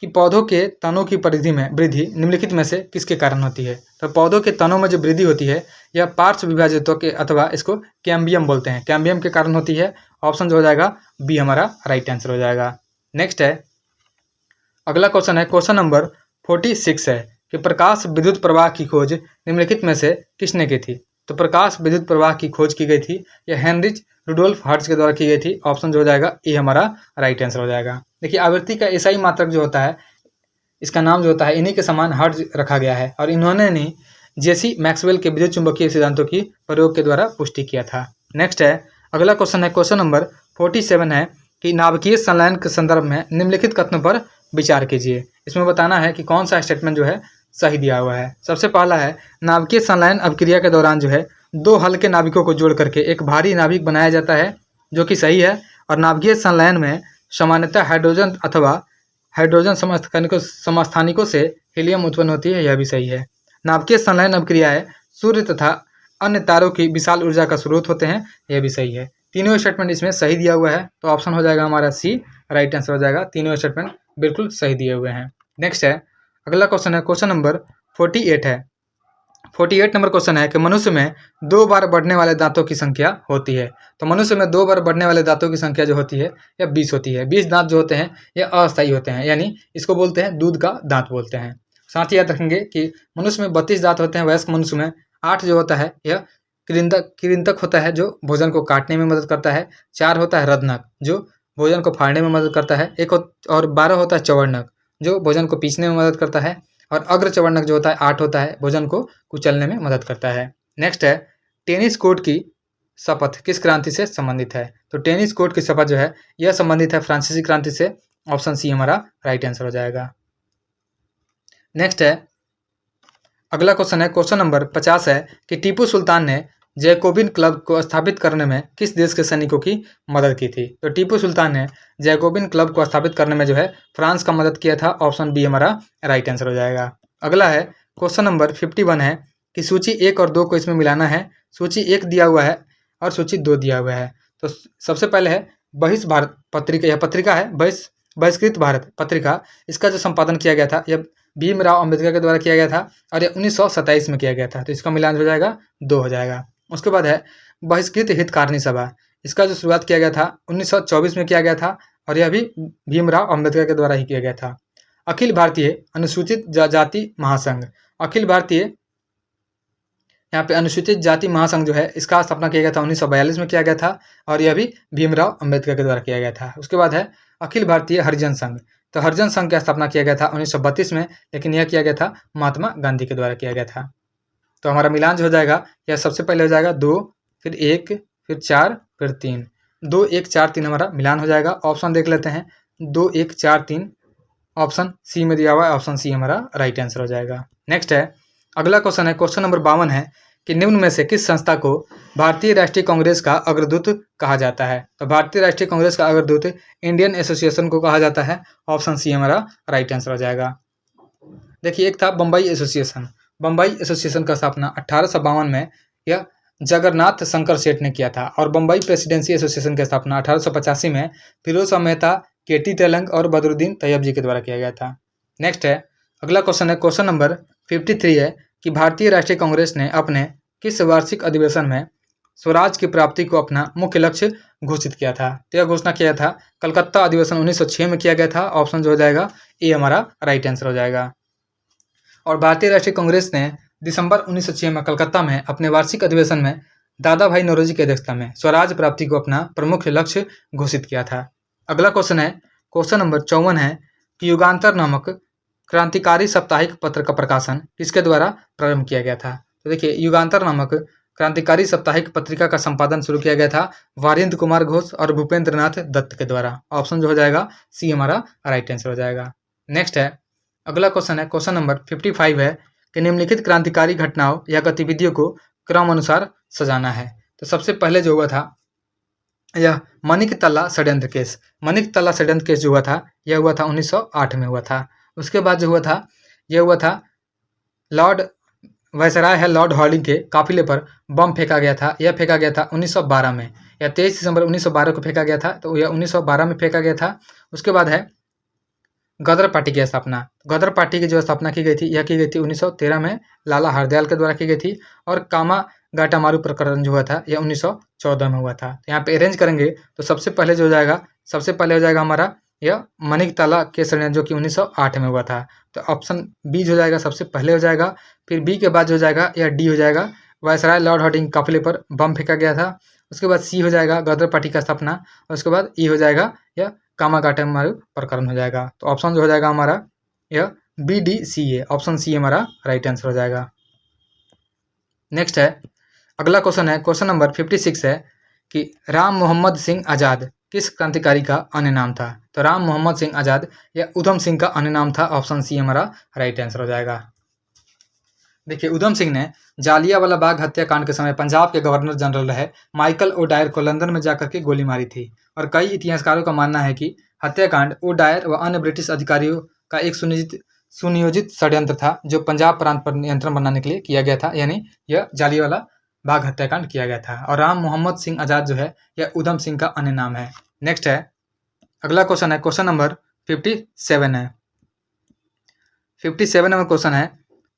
कि पौधों के तनों की परिधि में वृद्धि निम्नलिखित में से किसके कारण होती है। तो पौधों के तनों में जो वृद्धि होती है यह पार्श्व विभाजितों के अथवा इसको कैम्बियम बोलते हैं, कैम्बियम के कारण होती है। ऑप्शन जो हो जाएगा बी हमारा राइट आंसर हो जाएगा। नेक्स्ट है अगला क्वेश्चन है क्वेश्चन नंबर 46 है कि प्रकाश विद्युत प्रवाह की खोज निम्नलिखित में से किसने की थी। तो प्रकाश विद्युत प्रवाह की खोज की गई थी यह हेनरिच रुडोल्फ हर्ट्ज के द्वारा की गई थी। ऑप्शन जो हो जाएगा ए हमारा राइट आंसर हो जाएगा। देखिए आवृत्ति का एसआई मात्रक जो होता है इसका नाम जो होता है इन्हीं के समान हर्ट्ज रखा गया है और इन्होंने नहीं जेसी मैक्सवेल के विद्युत चुंबकीय सिद्धांतों की प्रयोग के द्वारा पुष्टि किया था। नेक्स्ट है अगला क्वेश्चन है क्वेश्चन नंबर 47 है कि नाभिकीय संलयन के संदर्भ में निम्नलिखित कथनों पर विचार कीजिए। इसमें बताना है कि कौन सा स्टेटमेंट जो है सही दिया हुआ है। सबसे पहला है नाभिकीय संलयन अभिक्रिया के दौरान जो है 2 हल्के नाभिकों को जोड़ करके एक भारी नाभिक बनाया जाता है जो कि सही है। और नाभिकीय संलयन में सामान्यतः हाइड्रोजन अथवा हाइड्रोजन समस्थानिकों से हीलियम उत्पन्न होती है, यह भी सही है। नाभिकीय संलयन अभिक्रियाएं सूर्य तथा अन्य तारों की विशाल ऊर्जा का स्रोत होते हैं, यह भी सही है। तीनों स्टेटमेंट इसमें सही दिया हुआ है तो ऑप्शन हो जाएगा हमारा सी राइट आंसर हो जाएगा। तीनों स्टेटमेंट बिल्कुल सही दिए हुए हैं। नेक्स्ट है अगला क्वेश्चन है क्वेश्चन नंबर 48 है। 48 नंबर क्वेश्चन है कि मनुष्य में 2 बार बढ़ने वाले दांतों की संख्या होती है। तो मनुष्य में 2 बार बढ़ने वाले दांतों की संख्या जो होती है यह 20 होती है। 20 दांत जो होते हैं यह अस्थायी होते हैं, यानी इसको बोलते हैं दूध का दांत बोलते हैं। साथ ही याद रखेंगे कि मनुष्य में 32 दांत होते हैं। वयस्क मनुष्य में 8 जो होता है यह कृंतक होता है जो भोजन को काटने में मदद करता है। 4 होता है रत्नक जो भोजन को फाड़ने में मदद करता है। और 12 होता है चवर्णक जो भोजन को पीसने में मदद करता है। और अग्र चवर्णक जो होता है 8 होता है भोजन को कुचलने में मदद करता है। नेक्स्ट है टेनिस कोर्ट की शपथ किस क्रांति से संबंधित है। तो टेनिस कोर्ट की शपथ जो है यह संबंधित है फ्रांसीसी क्रांति से। ऑप्शन सी हमारा राइट आंसर हो जाएगा। नेक्स्ट है अगला क्वेश्चन है क्वेश्चन नंबर 50 है कि टीपू सुल्तान ने जैकोबिन क्लब को स्थापित करने में किस देश के सैनिकों की मदद की थी। तो टीपू सुल्तान ने जैकोबिन क्लब को स्थापित करने में जो है फ्रांस का मदद किया था। ऑप्शन बी हमारा राइट आंसर हो जाएगा। अगला है क्वेश्चन नंबर 51 है कि सूची 1 और 2 को इसमें मिलाना है। सूची 1 दिया हुआ है और सूची 2 दिया हुआ है। तो सबसे पहले है बहिष् भारत पत्रिका, यह पत्रिका है बहिष्कृत भारत पत्रिका। इसका जो संपादन किया गया था यह भीमराव अम्बेडकर के द्वारा किया गया था और यह 1927 में किया गया था। तो इसका मिलान हो जाएगा 2 हो जाएगा। उसके बाद है बहिष्कृत हितकारिणी सभा। इसका जो शुरुआत किया गया था 1924 में किया गया था और यह भी भीमराव अम्बेडकर के द्वारा ही किया गया था। अखिल भारतीय अनुसूचित जाति महासंघ, अखिल भारतीय यहाँ पे अनुसूचित जाति महासंघ जो है इसका स्थापना किया गया था 1942 में किया गया था और यह भी भीमराव अम्बेडकर के द्वारा किया गया था। उसके बाद है अखिल भारतीय हरिजन संघ। तो हरिजन संघ की स्थापना किया गया था 1932 में, लेकिन यह किया गया था महात्मा गांधी के द्वारा किया गया था। तो हमारा मिलान जो हो जाएगा यह सबसे पहले हो जाएगा 2, फिर 1, फिर 4, फिर 3। 2 1 4 3 हमारा मिलान हो जाएगा। ऑप्शन देख लेते हैं, 2 1 4 3 ऑप्शन सी में दिया हुआ है, ऑप्शन सी हमारा राइट आंसर हो जाएगा। नेक्स्ट है, अगला क्वेश्चन है, क्वेश्चन नंबर 52 है कि निम्न में से किस संस्था को भारतीय राष्ट्रीय कांग्रेस का अग्रदूत कहा जाता है? तो भारतीय राष्ट्रीय कांग्रेस का अग्रदूत इंडियन एसोसिएशन को कहा जाता है, ऑप्शन सी हमारा राइट आंसर हो जाएगा। देखिए, एक था बम्बई एसोसिएशन। बम्बई एसोसिएशन का स्थापना 1852 में यह जगन्नाथ शंकर सेठ ने किया था, और बम्बई प्रेसिडेंसी एसोसिएशन की स्थापना 1885 में फिरोज शाह मेहता, केटी तेलंग और बदरुद्दीन तैयब जी के द्वारा किया गया था। नेक्स्ट है, अगला क्वेश्चन है, क्वेश्चन नंबर 53 है कि भारतीय राष्ट्रीय कांग्रेस ने अपने किस वार्षिक अधिवेशन में स्वराज की प्राप्ति को अपना मुख्य लक्ष्य घोषित किया था? तो यह घोषणा किया था कलकत्ता अधिवेशन 1906 में किया गया था, ऑप्शन जो हो जाएगा ए हमारा राइट आंसर हो जाएगा। और भारतीय राष्ट्रीय कांग्रेस ने दिसंबर 1906 में कलकत्ता में अपने वार्षिक अधिवेशन में दादा भाई नौरोजी की अध्यक्षता में स्वराज प्राप्ति को अपना प्रमुख लक्ष्य घोषित किया था। अगला क्वेश्चन है, क्वेश्चन नंबर 54 है कि युगांतर नामक क्रांतिकारी साप्ताहिक पत्र का प्रकाशन किसके द्वारा प्रारंभ किया गया था? तो देखिए, युगांतर नामक क्रांतिकारी साप्ताहिक पत्रिका का संपादन शुरू किया गया था वारिंद्र कुमार घोष और भूपेंद्र नाथ दत्त के द्वारा। ऑप्शन जो हो जाएगा सी हमारा राइट आंसर हो जाएगा। नेक्स्ट है, अगला क्वेश्चन है, क्वेश्चन नंबर 55 है कि निम्नलिखित क्रांतिकारी घटनाओं या गतिविधियों को क्रम अनुसार सजाना है। तो सबसे पहले जो हुआ था यह मनिकतला षड्यंत्र केस। मनिकतला षड्यंत्र केस जो हुआ था यह हुआ था 1908 में हुआ था। उसके बाद जो हुआ था यह हुआ था लॉर्ड वायसराय है लॉर्ड हॉर्डिंग के काफिले पर बम फेंका गया था। यह फेंका गया था 1912 में, या 23 दिसंबर 1912 को फेंका गया था, तो यह 1912 में फेंका गया था। उसके बाद है गदर पार्टी की स्थापना। गदर पार्टी की जो स्थापना की गई थी यह की गई थी 1913 में लाला हरदयाल के द्वारा की गई थी। और कामा गाटामारू प्रकरण जो हुआ था यह 1914 में हुआ था। तो यहाँ पे अरेंज करेंगे तो सबसे पहले जो हो जाएगा, सबसे पहले हो जाएगा हमारा यह मनिकतला के षड्यंत्र जो कि 1908 में हुआ था। तो ऑप्शन बी हो जाएगा सबसे पहले हो जाएगा। फिर बी के बाद जो हो जाएगा यह डी हो जाएगा, वायसराय लॉर्ड हॉर्डिंग काफिले पर बम फेंका गया था। उसके बाद सी हो जाएगा गदर पार्टी का स्थापना, और उसके बाद ई हो जाएगा यह कामागाटामारू प्रकरण हो जाएगा। तो ऑप्शन जो हो जाएगा हमारा यह बी डी सी है, ऑप्शन सी हमारा राइट आंसर हो जाएगा। नेक्स्ट है, अगला क्वेश्चन है, क्वेश्चन नंबर 56 है कि राम मोहम्मद सिंह आज़ाद किस क्रांतिकारी का अन्य नाम था? तो राम मोहम्मद सिंह आज़ाद या उधम सिंह का अन्य नाम था, ऑप्शन सी हमारा राइट आंसर हो जाएगा। देखिए, उधम सिंह ने जालियांवाला बाग हत्याकांड के समय पंजाब के गवर्नर जनरल रहे माइकल ओडायर को लंदन में जाकर के गोली मारी थी। और कई इतिहासकारों का मानना है कि हत्याकांड ओडायर व अन्य ब्रिटिश अधिकारियों का एक सुनियोजित षड्यंत्र था जो पंजाब प्रांत पर नियंत्रण बनाने के लिए किया गया था, यानी यह जालियांवाला बाग हत्याकांड किया गया था। और राम मोहम्मद सिंह आज़ाद जो है यह उधम सिंह का अन्य नाम है। नेक्स्ट है, अगला क्वेश्चन है, क्वेश्चन नंबर 57 है। 57 नंबर क्वेश्चन है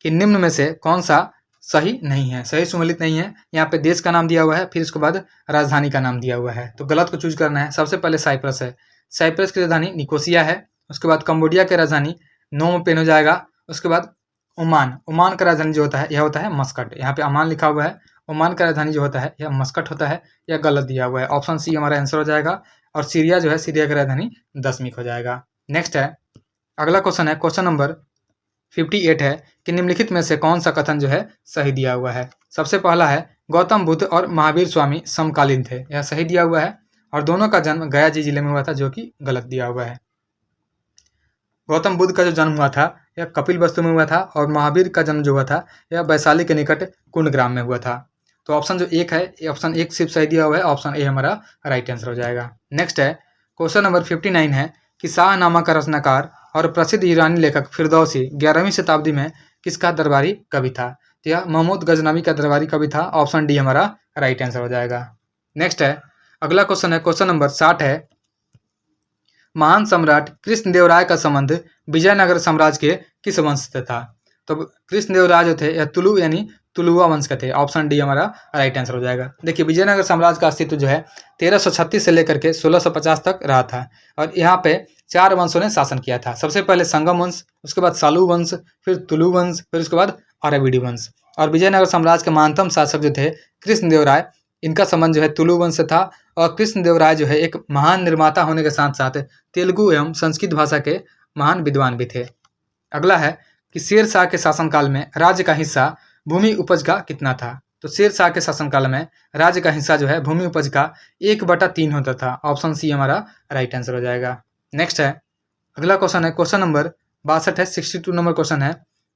कि निम्न में से कौन सा सही नहीं है, सही सुमेलित नहीं है। यहाँ पे देश का नाम दिया हुआ है, फिर उसके बाद राजधानी का नाम दिया हुआ है, तो गलत को चूज करना है। सबसे पहले साइप्रस है, साइप्रस की राजधानी निकोसिया है। उसके बाद कंबोडिया की राजधानी नोम पेन हो जाएगा। उसके बाद ओमान, ओमान का राजधानी जो होता है यह होता है मस्कट। यहाँ पे ओमान लिखा हुआ है, ओमान का राजधानी जो होता है यह मस्कट होता है, यह गलत दिया हुआ है। ऑप्शन सी हमारा आंसर हो जाएगा। और सीरिया जो है, सीरिया की राजधानी दशमिक हो जाएगा। नेक्स्ट है, अगला क्वेश्चन है, क्वेश्चन नंबर 58 है कि निम्नलिखित में से कौन सा कथन जो है सही दिया हुआ है। सबसे पहला है गौतम बुद्ध और महावीर स्वामी समकालीन थे, यह सही दिया हुआ है। और दोनों का जन्म गया जी जिले में हुआ था, जो कि गलत दिया हुआ है। गौतम बुद्ध का जो जन्म हुआ था यह कपिल वस्तु में हुआ था, और महावीर का जन्म जो हुआ था यह वैशाली के निकट कुंडग्राम में हुआ था। तो ऑप्शन जो एक है, ऑप्शन एक सिर्फ सही दिया हुआ है, ऑप्शन ए हमारा राइट आंसर हो जाएगा। नेक्स्ट है, क्वेश्चन नंबर 59 है कि शाहनामा का रचनाकार और प्रसिद्ध ईरानी लेखक फिरदौसी 11वीं शताब्दी में किसका दरबारी कवि था? तो यह महमूद गजनवी का दरबारी कवि था, ऑप्शन डी हमारा राइट आंसर हो जाएगा। नेक्स्ट है, अगला क्वेश्चन है, क्वेश्चन नंबर 60 है, महान सम्राट कृष्णदेवराय का संबंध विजयनगर साम्राज्य के किस वंश से था? तो कृष्णदेवराय जो थे यह तुलु यानी तुलुवा वंश के थे, ऑप्शन डी हमारा राइट आंसर हो जाएगा। देखिए, विजयनगर साम्राज्य का अस्तित्व जो है 1336 से लेकर के 1650 तक रहा था, और यहाँ पे 4 वंशों ने शासन किया था। सबसे पहले संगम वंश, उसके बाद सालू वंश, फिर तुलु वंश, फिर उसके बाद अरविडी वंश। और विजयनगर साम्राज्य के महानतम शासक जो थे कृष्णदेवराय, इनका संबंध जो है तुलु वंश से था। और कृष्णदेवराय जो है एक महान निर्माता होने के साथ साथ तेलुगु एवं संस्कृत भाषा के महान विद्वान भी थे। अगला है कि शेर शाह के शासनकाल में राज्य का हिस्सा भूमि उपज का कितना था? तो तो शेर शाह के शासनकाल में राज्य का हिस्सा जो है भूमि उपज का 1/3 होता था। ऑप्शन सी हमारा राइट आंसर हो जाएगा। नेक्स्ट है, अगला क्वेश्चन है, क्वेश्चन नंबर 62 है, 62 नंबर क्वेश्चन है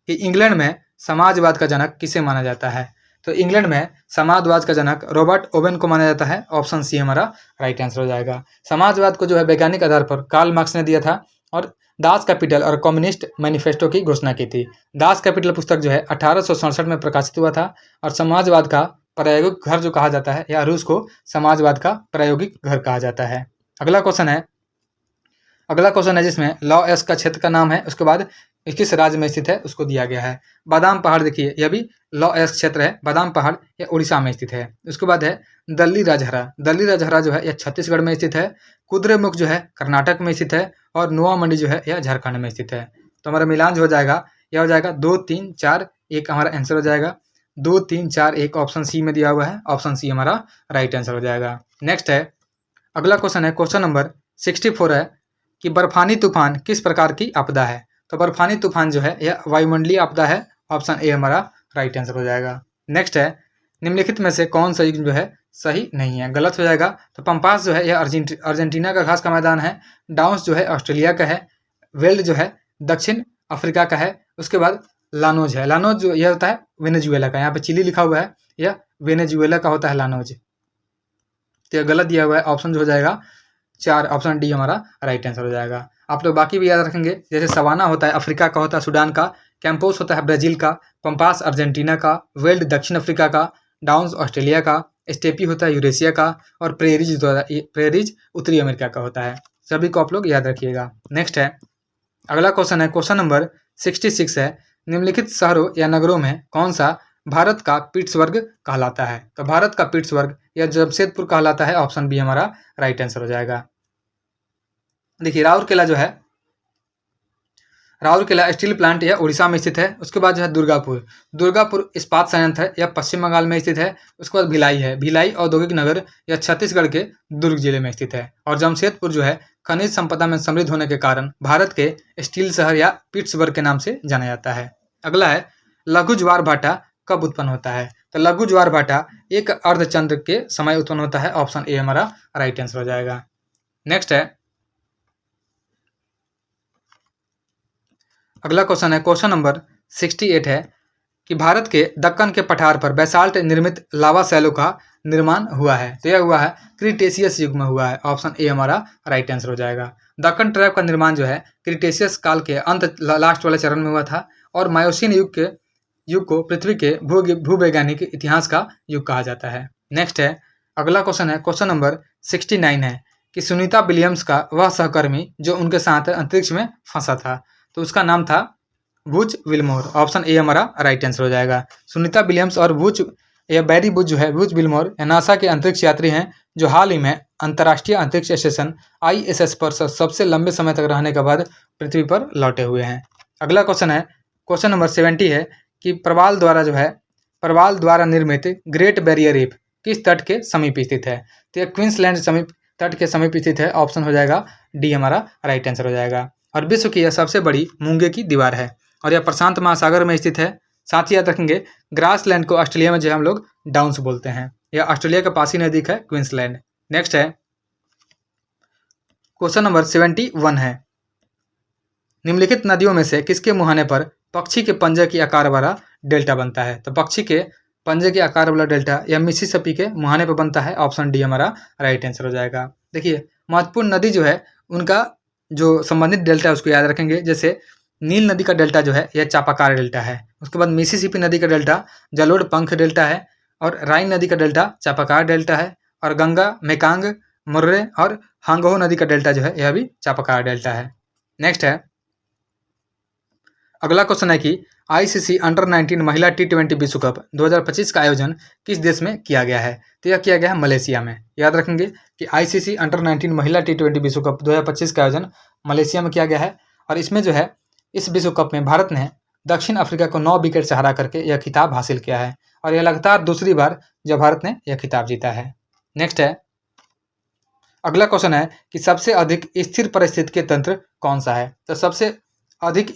कि इंग्लैंड में समाजवाद का जनक किसे माना जाता है? तो इंग्लैंड में समाजवाद का जनक रॉबर्ट ओवेन को माना जाता है। ऑप्शन सी हमारा राइट आंसर हो जाएगा। समाजवाद को जो है वैज्ञानिक आधार पर कार्ल मार्क्स ने दिया था और दास कैपिटल और कम्युनिस्ट मैनिफेस्टो की घोषणा की थी। दास कैपिटल पुस्तक जो है 1867 में प्रकाशित हुआ था और समाजवाद का प्रायोगिक घर जो कहा जाता है, या रूस को समाजवाद का प्रायोगिक घर कहा जाता है। अगला क्वेश्चन है जिसमें लॉ एस का क्षेत्र का नाम है, उसके बाद किस राज्य में स्थित है उसको दिया गया है। बादाम पहाड़, देखिए यह भी लॉ एस क्षेत्र है, बादाम पहाड़ यह उड़ीसा में स्थित है। उसके बाद है दल्ली राजहरा, दल्ली राजहरा जो है यह छत्तीसगढ़ में स्थित है। कुद्रेमुख जो है कर्नाटक में स्थित है और नुआ मंडी जो है यह झारखंड में स्थित है। तो हमारा मिलान जो हो जाएगा यह हो जाएगा 2, 3, 4, 1 हमारा आंसर हो जाएगा। 2, 3, 4, 1 ऑप्शन सी में दिया हुआ है। ऑप्शन सी हमारा राइट आंसर हो जाएगा। नेक्स्ट है, अगला क्वेश्चन है, क्वेश्चन नंबर 64 है कि बर्फानी तूफान किस प्रकार की आपदा है? तो बर्फानी तूफान जो है यह वायुमंडलीय आपदा है। ऑप्शन ए हमारा राइट आंसर हो जाएगा। नेक्स्ट है, निम्नलिखित में से कौन सा जो है सही नहीं है, गलत हो जाएगा। तो पंपास जो है यह अर्जेंटीना का घास का मैदान है। डाउन्स जो है ऑस्ट्रेलिया का है। वेल्ड जो है दक्षिण अफ्रीका का है। उसके बाद लानोज है, लानोज जो यह होता है वेनेजुएला का, यहाँ पे चिली लिखा हुआ है, यह वेनेजुएला का होता है लानोज। तो यह गलत दिया हुआ है। ऑप्शन जो हो जाएगा 4, ऑप्शन डी हमारा राइट आंसर हो जाएगा। आप लोग बाकी भी याद रखेंगे, जैसे सवाना होता है अफ्रीका का, होता है सूडान का। कैंपोस होता है ब्राजील का। पंपास अर्जेंटीना का। वेल्ड दक्षिण अफ्रीका का। डाउन्स ऑस्ट्रेलिया का। स्टेपी होता है यूरेशिया का। और प्रेरीज उत्तरी अमेरिका का होता है। सभी को आप लोग याद रखिएगा। नेक्स्ट है, अगला क्वेश्चन है, क्वेश्चन नंबर 66 है, निम्नलिखित शहरों या नगरों में कौन सा भारत का पीट्सबर्ग कहलाता है? तो भारत का पीट्सबर्ग या जमशेदपुर कहलाता है। ऑप्शन बी हमारा राइट आंसर हो जाएगा। देखिए राउरकेला जो है, राउरकेला स्टील प्लांट यह उड़ीसा में स्थित है। उसके बाद जो है दुर्गापुर इस्पात संयंत्र है, यह पश्चिम बंगाल में स्थित है। उसके बाद भिलाई है, भिलाई औद्योगिक नगर, यह छत्तीसगढ़ के दुर्ग जिले में स्थित है। और जमशेदपुर जो है खनिज संपदा में समृद्ध होने के कारण भारत के स्टील शहर या पिट्सबर्ग के नाम से जाना जाता है। अगला है, लघु ज्वार भाटा कब उत्पन्न होता है? तो लघु ज्वार भाटा एक अर्धचंद्र के समय उत्पन्न होता है। ऑप्शन ए हमारा राइट आंसर हो जाएगा। नेक्स्ट है, अगला क्वेश्चन है, क्वेश्चन नंबर 68 है कि भारत के दक्कन के पठार पर बेसाल्ट निर्मित लावा शैलों का निर्माण हुआ है। तो यह हुआ है क्रिटेशियस युग में हुआ है। ऑप्शन ए हमारा राइट आंसर हो जाएगा। दक्कन ट्रैप का निर्माण जो है क्रिटेशियस काल के अंत लास्ट वाले चरण में हुआ था और मायोसीन युग को पृथ्वी के भूवैज्ञानिक इतिहास का युग कहा जाता है। नेक्स्ट है, अगला क्वेश्चन है, क्वेश्चन नंबर 69 है कि सुनीता विलियम्स का वह सहकर्मी जो उनके साथ अंतरिक्ष में फंसा था, तो उसका नाम था वुच विल्मोर। ऑप्शन ए हमारा राइट आंसर हो जाएगा। सुनीता विलियम्स और बैरी वुच जो है, वुच विल्मोर नासा के अंतरिक्ष यात्री हैं जो हाल ही में अंतर्राष्ट्रीय अंतरिक्ष स्टेशन ISS पर सबसे लंबे समय तक रहने के बाद पृथ्वी पर लौटे हुए हैं। अगला क्वेश्चन है, क्वेश्चन नंबर 70 है कि प्रवाल द्वारा निर्मित ग्रेट बैरियर रीफ किस तट के समीप स्थित है? तो यह क्वींसलैंड समीप तट के समीप स्थित है। ऑप्शन हो जाएगा डी हमारा राइट आंसर हो जाएगा। और विश्व की यह सबसे बड़ी मूंगे की दीवार है और यह प्रशांत महासागर में स्थित है। साथ ही याद रखेंगे ग्रासलैंड को ऑस्ट्रेलिया में जो हम लोग डाउन्स बोलते हैं, यह ऑस्ट्रेलिया के पास ही नजदीक है क्वींसलैंड। नेक्स्ट है, क्वेश्चन नंबर 71 है, निम्नलिखित नदियों में से किसके मुहाने पर पक्षी के पंजे के आकार वाला डेल्टा बनता है? तो पक्षी के पंजे के आकार वाला डेल्टा या मिसिसिपी के मुहाने पर बनता है। ऑप्शन डी हमारा राइट आंसर हो जाएगा। देखिए महत्वपूर्ण नदी जो है उनका जो संबंधित डेल्टा है उसको याद रखेंगे। जैसे नील नदी का डेल्टा जो है यह चापाकार डेल्टा है। उसके बाद मिसिसिपी नदी का डेल्टा जलोढ़ पंख डेल्टा है और राइन नदी का डेल्टा चापाकार डेल्टा है और गंगा, मेकांग, मुर्रे और हांगहो नदी का डेल्टा जो है यह भी चापाकार डेल्टा है। नेक्स्ट है, अगला क्वेश्चन है कि ICC अंडर 19 महिला T20 विश्व कप 2025 का आयोजन किस देश में किया गया है? तो यह किया गया है मलेशिया में। याद रखेंगे कि ICC अंडर 19 महिला T20 विश्व कप 2025 का आयोजन मलेशिया में किया गया है और इसमें जो है इस विश्व कप में भारत ने दक्षिण अफ्रीका को 9 विकेट से हरा करके यह खिताब हासिल किया है और यह लगातार दूसरी बार जब भारत ने यह खिताब जीता है। नेक्स्ट है, अगला क्वेश्चन है कि सबसे अधिक स्थिर परिस्थिति के तंत्र कौन सा है? तो सबसे अधिक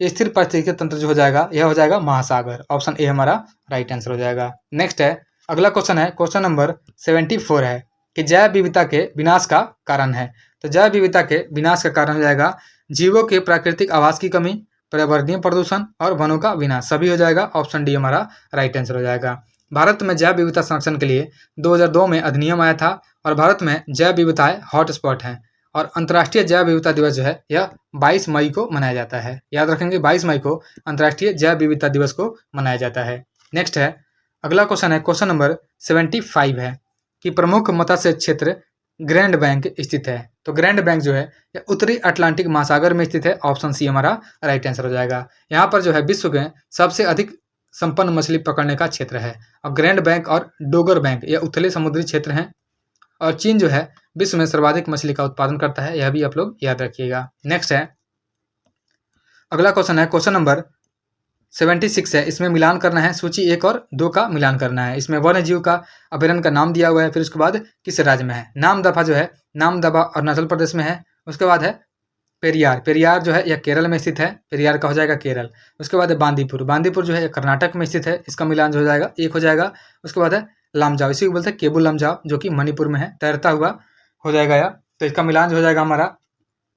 स्थिर पारिस्थितिकी तंत्र जो हो जाएगा यह हो जाएगा महासागर। ऑप्शन ए हमारा राइट आंसर हो जाएगा। नेक्स्ट है अगला क्वेश्चन है, क्वेश्चन नंबर 74 है कि जैव विविधता के विनाश का कारण है। तो जैव विविधता के विनाश का कारण हो जाएगा जीवों के प्राकृतिक आवास की कमी, पर्यावरणीय प्रदूषण और वनों का विनाश, सभी हो जाएगा। ऑप्शन डी हमारा राइट आंसर हो जाएगा। भारत में जैव विविधता संरक्षण के लिए 2002 में अधिनियम आया था और भारत में जैव विविधताएं हॉटस्पॉट हैं और अंतर्राष्ट्रीय जैव विविधता दिवस जो है यह 22 मई को मनाया जाता है। याद रखेंगे 22 मई को अंतर्राष्ट्रीय जैव विविधता दिवस को मनाया जाता है। नेक्स्ट है अगला क्वेश्चन है, क्वेश्चन नंबर 75 है कि प्रमुख मत्स्य क्षेत्र ग्रैंड बैंक स्थित है। तो ग्रैंड बैंक जो है यह उत्तरी अटलांटिक महासागर में स्थित है। ऑप्शन सी हमारा राइट आंसर हो जाएगा। यहाँ पर जो है विश्व के सबसे अधिक संपन्न मछली पकड़ने का क्षेत्र है और ग्रैंड बैंक और डोगर बैंक यह उथले समुद्री क्षेत्र हैं और चीन जो है विश्व में सर्वाधिक मछली का उत्पादन करता है, यह भी आप लोग याद रखिएगा। नेक्स्ट है अगला क्वेश्चन है, क्वेश्चन नंबर 76 है। इसमें मिलान करना है, सूची 1 और 2 का मिलान करना है। इसमें वन्य जीव का अभयारण्य का नाम दिया हुआ है, फिर उसके बाद किस राज्य में है। नामदफा जो है नामदफा अरुणाचल प्रदेश में है। उसके बाद है पेरियार, पेरियार जो है यह केरल में स्थित है, पेरियार का हो जाएगा केरल। उसके बाद है बांदीपुर, बांदीपुर जो है कर्नाटक में स्थित है, इसका मिलान जो हो जाएगा 1 हो जाएगा। उसके बाद है लामजाव, इसी को बोलते हैं केबुल लामजाव जो कि मणिपुर में है, तैरता हुआ हो जाएगा यह, तो इसका मिलान जो हो जाएगा हमारा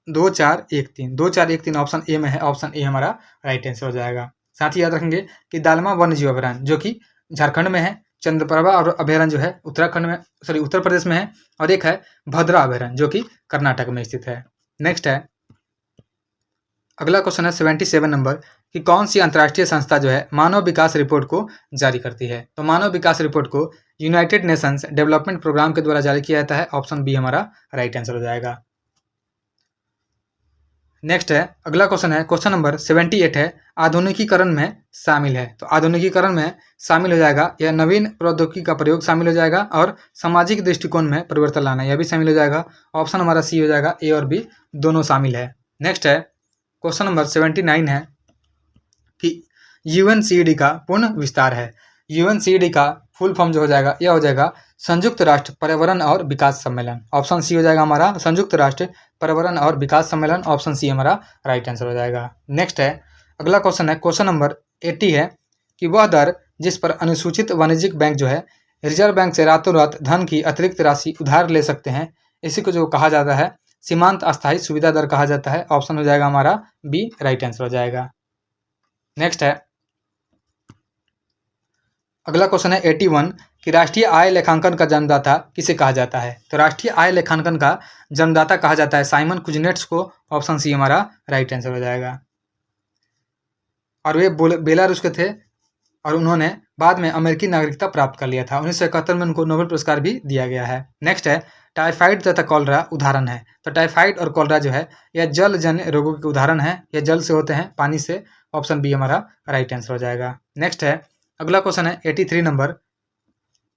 2 4 1 3, 2 4 1 3 ऑप्शन ए में है। ऑप्शन ए हमारा राइट आंसर हो जाएगा। साथ ही याद रखेंगे कि दालमा वन्य जीव अभयारण्य जो कि झारखंड में है, चंद्रप्रभा और अभयारण्य जो है उत्तराखंड में उत्तर प्रदेश में है और एक है भद्रा अभयारण्य जो कि कर्नाटक में स्थित है। नेक्स्ट है अगला क्वेश्चन है 77 नंबर कि कौन सी अंतर्राष्ट्रीय संस्था जो है मानव विकास रिपोर्ट को जारी करती है। तो मानव विकास रिपोर्ट को यूनाइटेड नेशंस डेवलपमेंट प्रोग्राम के द्वारा जारी किया जाता है। ऑप्शन बी हमारा राइट आंसर हो जाएगा। नेक्स्ट है अगला क्वेश्चन है, क्वेश्चन नंबर 78 है आधुनिकीकरण में शामिल है। तो आधुनिकीकरण में शामिल हो जाएगा यह नवीन प्रौद्योगिकी का प्रयोग शामिल हो जाएगा और सामाजिक दृष्टिकोण में परिवर्तन लाना यह भी शामिल हो जाएगा। ऑप्शन हमारा सी हो जाएगा, ए और बी दोनों शामिल है। नेक्स्ट है क्वेश्चन नंबर 79 है कि यूएनसीडी का पूर्ण विस्तार है। यूएनसीडी का फुल फॉर्म जो हो जाएगा यह हो जाएगा संयुक्त राष्ट्र पर्यावरण और विकास सम्मेलन। ऑप्शन सी हो जाएगा हमारा संयुक्त राष्ट्र पर्यावरण और विकास सम्मेलन। ऑप्शन सी हमारा राइट आंसर हो जाएगा। नेक्स्ट है अगला क्वेश्चन है, क्वेश्चन नंबर 80 है कि वह दर जिस पर अनुसूचित वाणिज्यिक बैंक जो है रिजर्व बैंक से रातों रात धन की अतिरिक्त राशि उधार ले सकते हैं, इसी को जो कहा जाता है सीमांत अस्थायी सुविधा दर कहा जाता है। ऑप्शन हो जाएगा हमारा बी राइट आंसर हो जाएगा। नेक्स्ट है अगला क्वेश्चन है 81 कि राष्ट्रीय आय लेखांकन का जन्मदाता किसे कहा जाता है। तो राष्ट्रीय आय लेखांकन का जन्मदाता कहा जाता है साइमन कुजनेट्स को। ऑप्शन सी हमारा राइट आंसर हो जाएगा। और वे बेलारूस के थे और उन्होंने बाद में अमेरिकी नागरिकता प्राप्त कर लिया था। 1971 में उनको नोबेल पुरस्कार भी दिया गया है। नेक्स्ट है टाइफाइड तथा कॉलरा उदाहरण है। तो टाइफाइड और कॉलरा जो है यह जलजन्य रोगों के उदाहरण है, यह जल से होते हैं, पानी से। ऑप्शन बी हमारा राइट आंसर हो जाएगा। नेक्स्ट है अगला क्वेश्चन है 83 नंबर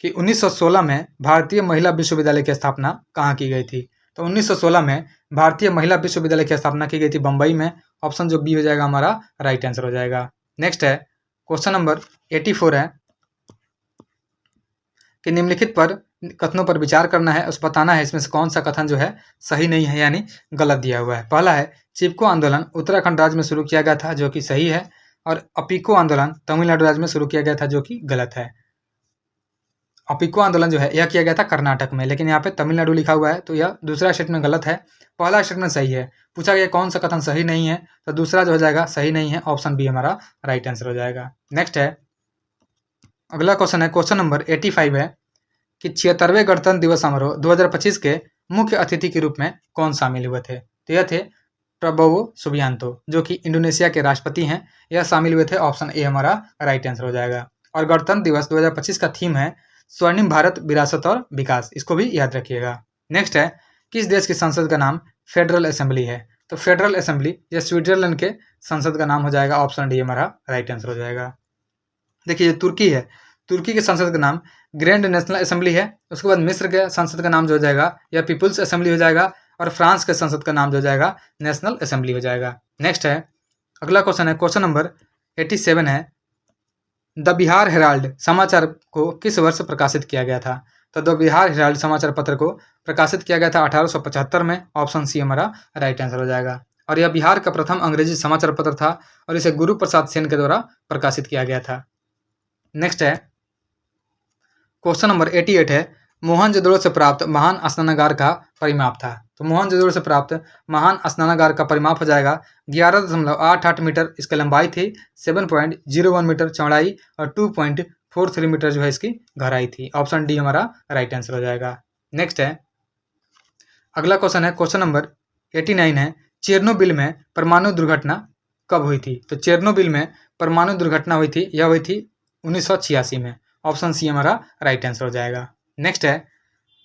कि 1916 में भारतीय महिला विश्वविद्यालय की स्थापना कहाँ की गई थी। तो 1916 में भारतीय महिला विश्वविद्यालय की स्थापना की गई थी बम्बई में। ऑप्शन जो बी हो जाएगा हमारा राइट आंसर हो जाएगा। नेक्स्ट है क्वेश्चन नंबर 84 है कि निम्नलिखित पर कथनों पर विचार करना है, उस बताना है इसमें से कौन सा कथन जो है सही नहीं है यानी गलत दिया हुआ है। पहला है चिपको आंदोलन उत्तराखंड राज्य में शुरू किया गया था जो कि सही है, और अपिको आंदोलन तमिलनाडु राज्य में शुरू किया गया था जो कि गलत है। अपिको आंदोलन जो है यह किया गया था कर्नाटक में, लेकिन यहाँ पे तमिलनाडु लिखा हुआ है, तो यह दूसरा स्टेटमेंट गलत है, पहला स्टेटमेंट सही है। पूछा गया कौन सा कथन सही नहीं है, तो दूसरा जो हो जाएगा सही नहीं है। ऑप्शन बी हमारा राइट आंसर हो जाएगा। नेक्स्ट है अगला क्वेश्चन है, क्वेश्चन नंबर 85 है कि 76वें गणतंत्र दिवस समारोह 2025 के मुख्य अतिथि के रूप में कौन शामिल हुए थे। तो यह थे प्रबोवो सुबियांतो जो कि इंडोनेशिया के राष्ट्रपति हैं, यह शामिल हुए थे। ऑप्शन ए हमारा राइट आंसर हो जाएगा। और गणतंत्र दिवस 2025 का थीम है स्वर्णिम भारत विरासत और विकास, इसको भी याद रखिएगा। नेक्स्ट है किस देश की संसद का नाम फेडरल असेंबली है। तो फेडरल असेंबली यह स्विट्जरलैंड के संसद का नाम हो जाएगा। ऑप्शन डी हमारा राइट आंसर हो जाएगा। देखिए तुर्की है, तुर्की के संसद का नाम ग्रैंड नेशनल असेंबली है। उसके बाद मिस्र के संसद का नाम जो हो जाएगा यह पीपुल्स असेंबली हो जाएगा, और फ्रांस के संसद का नाम जो हो जाएगा नेशनल असेंबली हो जाएगा। नेक्स्ट है अगला क्वेश्चन है, क्वेश्चन नंबर 87 है द बिहार हेराल्ड समाचार को किस वर्ष प्रकाशित किया गया था। तो द बिहार हेराल्ड समाचार पत्र को प्रकाशित किया गया था 1875 में। ऑप्शन सी हमारा राइट आंसर हो जाएगा। और यह बिहार का प्रथम अंग्रेजी समाचार पत्र था और इसे गुरु प्रसाद सेन के द्वारा प्रकाशित किया गया था। नेक्स्ट है क्वेश्चन नंबर 88 है मोहनजोदड़ो से प्राप्त महान स्नानागार का परिमाप था। तो मोहनजोदड़ो से प्राप्त महान स्नानागार का परिमाप हो जाएगा 11.88 मीटर इसकी लंबाई थी, 7.01 मीटर चौड़ाई और 2.43 मीटर जो है इसकी गहराई थी। ऑप्शन डी हमारा राइट आंसर हो जाएगा। नेक्स्ट है अगला क्वेश्चन है क्वेश्चन नंबर 89 है चेरनोबिल में परमाणु दुर्घटना कब हुई थी। तो चेरनोबिल में परमाणु दुर्घटना हुई थी, यह हुई थी 1986 में। ऑप्शन सी हमारा राइट आंसर हो जाएगा। नेक्स्ट है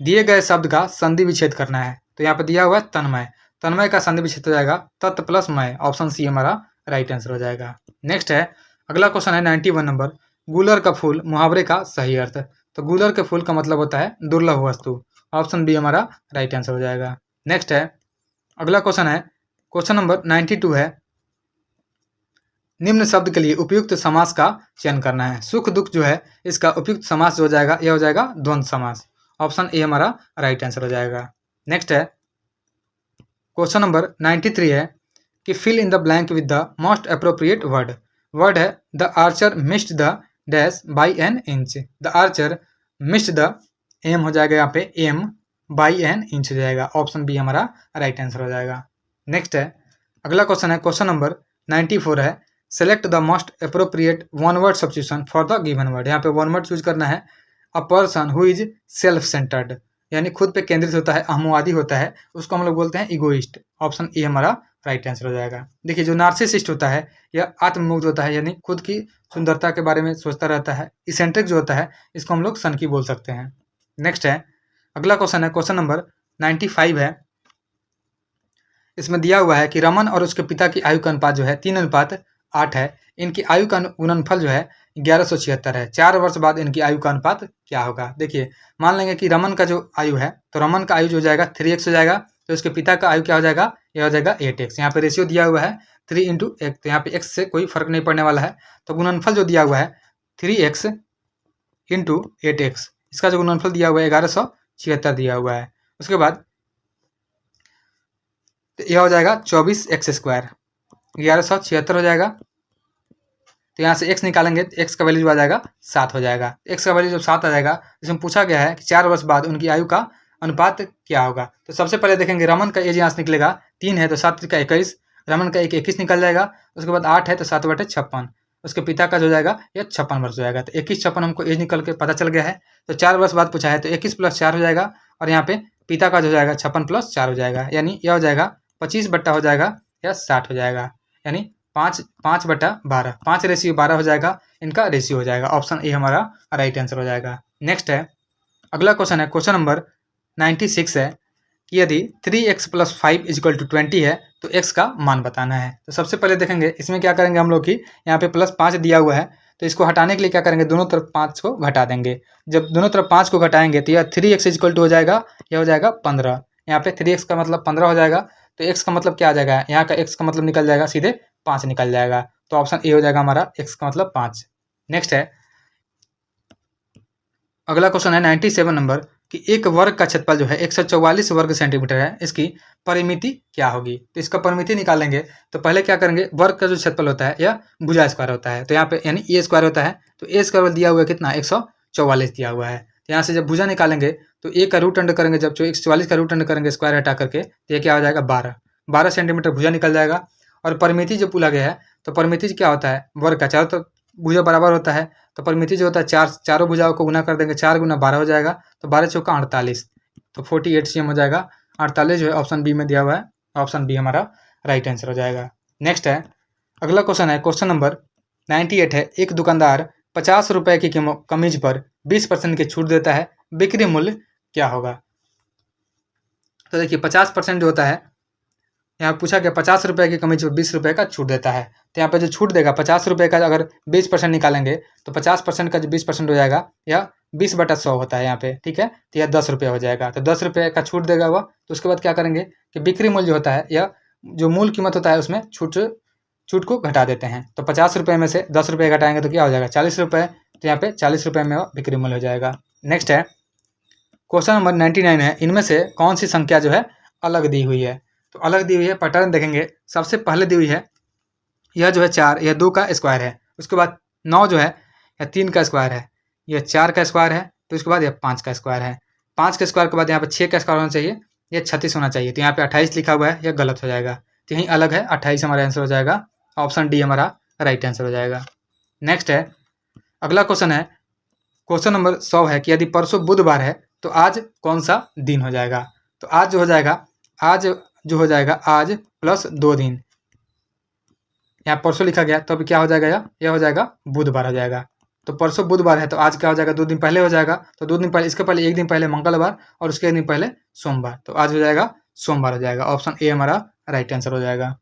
दिए गए शब्द का संधि विच्छेद करना है। तो यहाँ पे दिया हुआ है तन्मय, तन्मय का संधि विच्छेद हो जाएगा तत् प्लस मय। ऑप्शन सी हमारा राइट आंसर हो जाएगा। नेक्स्ट है अगला क्वेश्चन है 91 नंबर गुलर का फूल मुहावरे का सही अर्थ। तो गुलर के फूल का मतलब होता है दुर्लभ वस्तु। ऑप्शन बी हमारा राइट आंसर हो जाएगा। नेक्स्ट है अगला क्वेश्चन है क्वेश्चन नंबर 92 है निम्न शब्द के लिए उपयुक्त समास का चयन करना है। सुख दुख जो है इसका उपयुक्त समास जो हो जाएगा यह हो जाएगा द्वंद्व समास। ऑप्शन ए हमारा राइट आंसर हो जाएगा। नेक्स्ट है क्वेश्चन नंबर 93 है कि fill in the blank with the most appropriate word. Word है the archer missed the dash by an inch. The archer missed the aim हो जाएगा यहाँ पे एम बाई एन इंच हो जाएगा। ऑप्शन बी हमारा राइट आंसर हो जाएगा। नेक्स्ट है अगला क्वेश्चन है क्वेश्चन नंबर 94 है select the most appropriate one word substitution for the given word. यहाँ पे वन वर्ड चूज करना है a person who is self centred, यानी खुद पे केंद्रित होता है, अहमवादी होता है, उसको हम लोग बोलते हैं इगोइस्ट। ऑप्शन ए हमारा राइट आंसर हो जाएगा। देखिए जो नार्सिसिस्ट होता है यह आत्ममुग्ध होता है, यानी खुद की सुंदरता के बारे में सोचता रहता है। इसेंट्रिक जो होता है इसको हम लोग सनकी बोल सकते हैं। नेक्स्ट है अगला क्वेश्चन है क्वेश्चन नंबर 95 है। इसमें दिया हुआ है कि रमन और उसके पिता की आयु का अनुपात जो है 3:8 है। इनकी आयु का गुणनफल जो है 1176 है। 4 वर्ष बाद इनकी आयु का अनुपात क्या होगा। देखिए मान लेंगे कि रमन का जो आयु है तो रमन का आयु जो हो जाएगा 3x हो जाएगा, तो उसके पिता का आयु क्या हो जाएगा, यह हो जाएगा 8x। यहाँ पे रेशियो दिया हुआ है 3:1, तो यहाँ पे x से कोई फर्क नहीं पड़ने वाला है। तो गुणनफल जो दिया हुआ है 3x × 8x, इसका जो गुणनफल दिया हुआ है 1176 दिया हुआ है। उसके बाद तो यह हो जाएगा 24x², 1176 हो जाएगा। तो यहाँ से x निकालेंगे तो x का वैल्यू आ जाएगा 7 हो जाएगा। x का वैल्यू जब 7 आ जाएगा, इसमें पूछा गया है कि 4 वर्ष बाद उनकी आयु का अनुपात क्या होगा। तो सबसे पहले देखेंगे रमन का एज यहाँ से निकलेगा 3 है तो 7 का 21, रमन का 21 निकल जाएगा। उसके बाद 8 है तो 7/56, उसके पिता का जो जाएगा यह 56 वर्ष हो जाएगा। तो 21-56 हमको एज निकल के पता चल गया है। तो 4 वर्ष बाद पूछा है तो 21 + 4 हो जाएगा, और यहाँ पे पिता का जो जाएगा 56 + 4 हो जाएगा, यानी यह हो जाएगा 25 बट्टा हो जाएगा या 60 हो जाएगा, यानी 5/12, 5:12 हो जाएगा इनका रेशियो हो जाएगा। ऑप्शन ए हमारा राइट आंसर हो जाएगा। नेक्स्ट है अगला क्वेश्चन है क्वेश्चन नंबर 96 है कि यदि 3x + 5 = 20 है तो x का मान बताना है। तो सबसे पहले देखेंगे इसमें क्या करेंगे हम लोग की, यहाँ पे +5 दिया हुआ है तो इसको हटाने के लिए क्या करेंगे, दोनों तरफ 5 को घटा देंगे। जब दोनों तरफ 5 को घटाएंगे तो यह 3x = हो जाएगा, यह हो जाएगा 15। यहाँ पे 3x का मतलब 15 हो जाएगा, तो x का मतलब क्या आ जाएगा, यहाँ का x का मतलब निकल जाएगा सीधे 5 निकल जाएगा। तो ऑप्शन ए हो जाएगा हमारा x का मतलब 5। नेक्स्ट है अगला क्वेश्चन है 97 नंबर कि एक वर्ग का क्षेत्रफल जो है 144 वर्ग सेंटीमीटर है, इसकी परिमिति क्या होगी। तो इसका परिमिति निकालेंगे तो पहले क्या करेंगे, वर्ग का जो क्षेत्रफल होता है यह भुजा स्क्वायर होता है, तो यहाँ पे यानी ए स्क्वायर होता है, तो ए स्क्वायर दिया हुआ है कितना 144 दिया हुआ है। तो यहाँ से जब भुजा निकालेंगे तो ए का रूट अंडर करेंगे, जब 144 का रूट अंडर करेंगे स्क्वायर हटा करके तो ये क्या हो जाएगा 12 सेंटीमीटर भुजा निकल जाएगा। और परिमिति जो पूछा गया है तो परिमिति क्या होता है, वर्ग का चारों तरफ भुजा बराबर होता है, तो परिमिति जो होता है चारों भुजाओं को गुना कर देंगे, 4 × 12 हो जाएगा, तो 12 × 4 = 48, तो 48 cm हो जाएगा। 48 जो है ऑप्शन बी में दिया हुआ है, ऑप्शन बी हमारा राइट आंसर हो जाएगा। नेक्स्ट है अगला क्वेश्चन है क्वेश्चन नंबर 98 है एक दुकानदार 50 रुपये की कमीज पर 20% की छूट देता है, बिक्री मूल्य क्या होगा। तो देखिए 50% जो होता है, यहाँ पूछा गया 50 रुपये की कमीज पर 20 रुपये का छूट देता है, तो यहाँ पे जो छूट देगा 50 रुपये का अगर 20% निकालेंगे तो 50% का जो 20% हो जाएगा यह 20/100 होता है यहाँ पे, ठीक है। तो यह 10 रुपये हो जाएगा, तो 10 रुपये का छूट देगा वह। तो उसके बाद क्या करेंगे कि बिक्री मूल्य जो होता है यह जो मूल कीमत होता है उसमें छूट को घटा देते हैं, तो 50 रुपये में से 10 रुपये घटाएंगे तो क्या हो जाएगा 40 रुपये, तो यहाँ पे 40 रुपये में बिक्री मूल्य हो जाएगा। नेक्स्ट है क्वेश्चन नंबर 99 है इनमें से कौन सी संख्या जो है अलग दी हुई है। तो अलग दी हुई है, पैटर्न देखेंगे। सबसे पहले दी हुई है यह जो है 4, यह 2 का स्क्वायर है। उसके बाद 9 जो है यह 3 का स्क्वायर है, यह 4 का स्क्वायर है। तो इसके बाद यह 5 का स्क्वायर है। 5 के स्क्वायर के बाद यहाँ पे 6 का स्क्वायर होना चाहिए, यह 36 होना चाहिए। तो यहाँ पे 28 लिखा हुआ है, यह गलत हो जाएगा। तो यहीं अलग है, 28 हमारा आंसर हो जाएगा। ऑप्शन डी हमारा राइट आंसर हो जाएगा। नेक्स्ट है, अगला क्वेश्चन है, क्वेश्चन नंबर 100 है कि यदि परसों बुधवार है तो आज कौन सा दिन हो जाएगा। तो आज जो हो जाएगा आज प्लस 2 दिन। यहाँ परसों लिखा गया तो अभी क्या हो जाएगा, यह हो जाएगा बुधवार हो जाएगा। तो परसों बुधवार है तो आज क्या हो जाएगा, 2 दिन पहले हो जाएगा। तो 2 दिन पहले, इसके पहले 1 दिन पहले मंगलवार और उसके 1 दिन पहले सोमवार। तो आज हो जाएगा सोमवार हो जाएगा। ऑप्शन ए हमारा राइट आंसर हो जाएगा।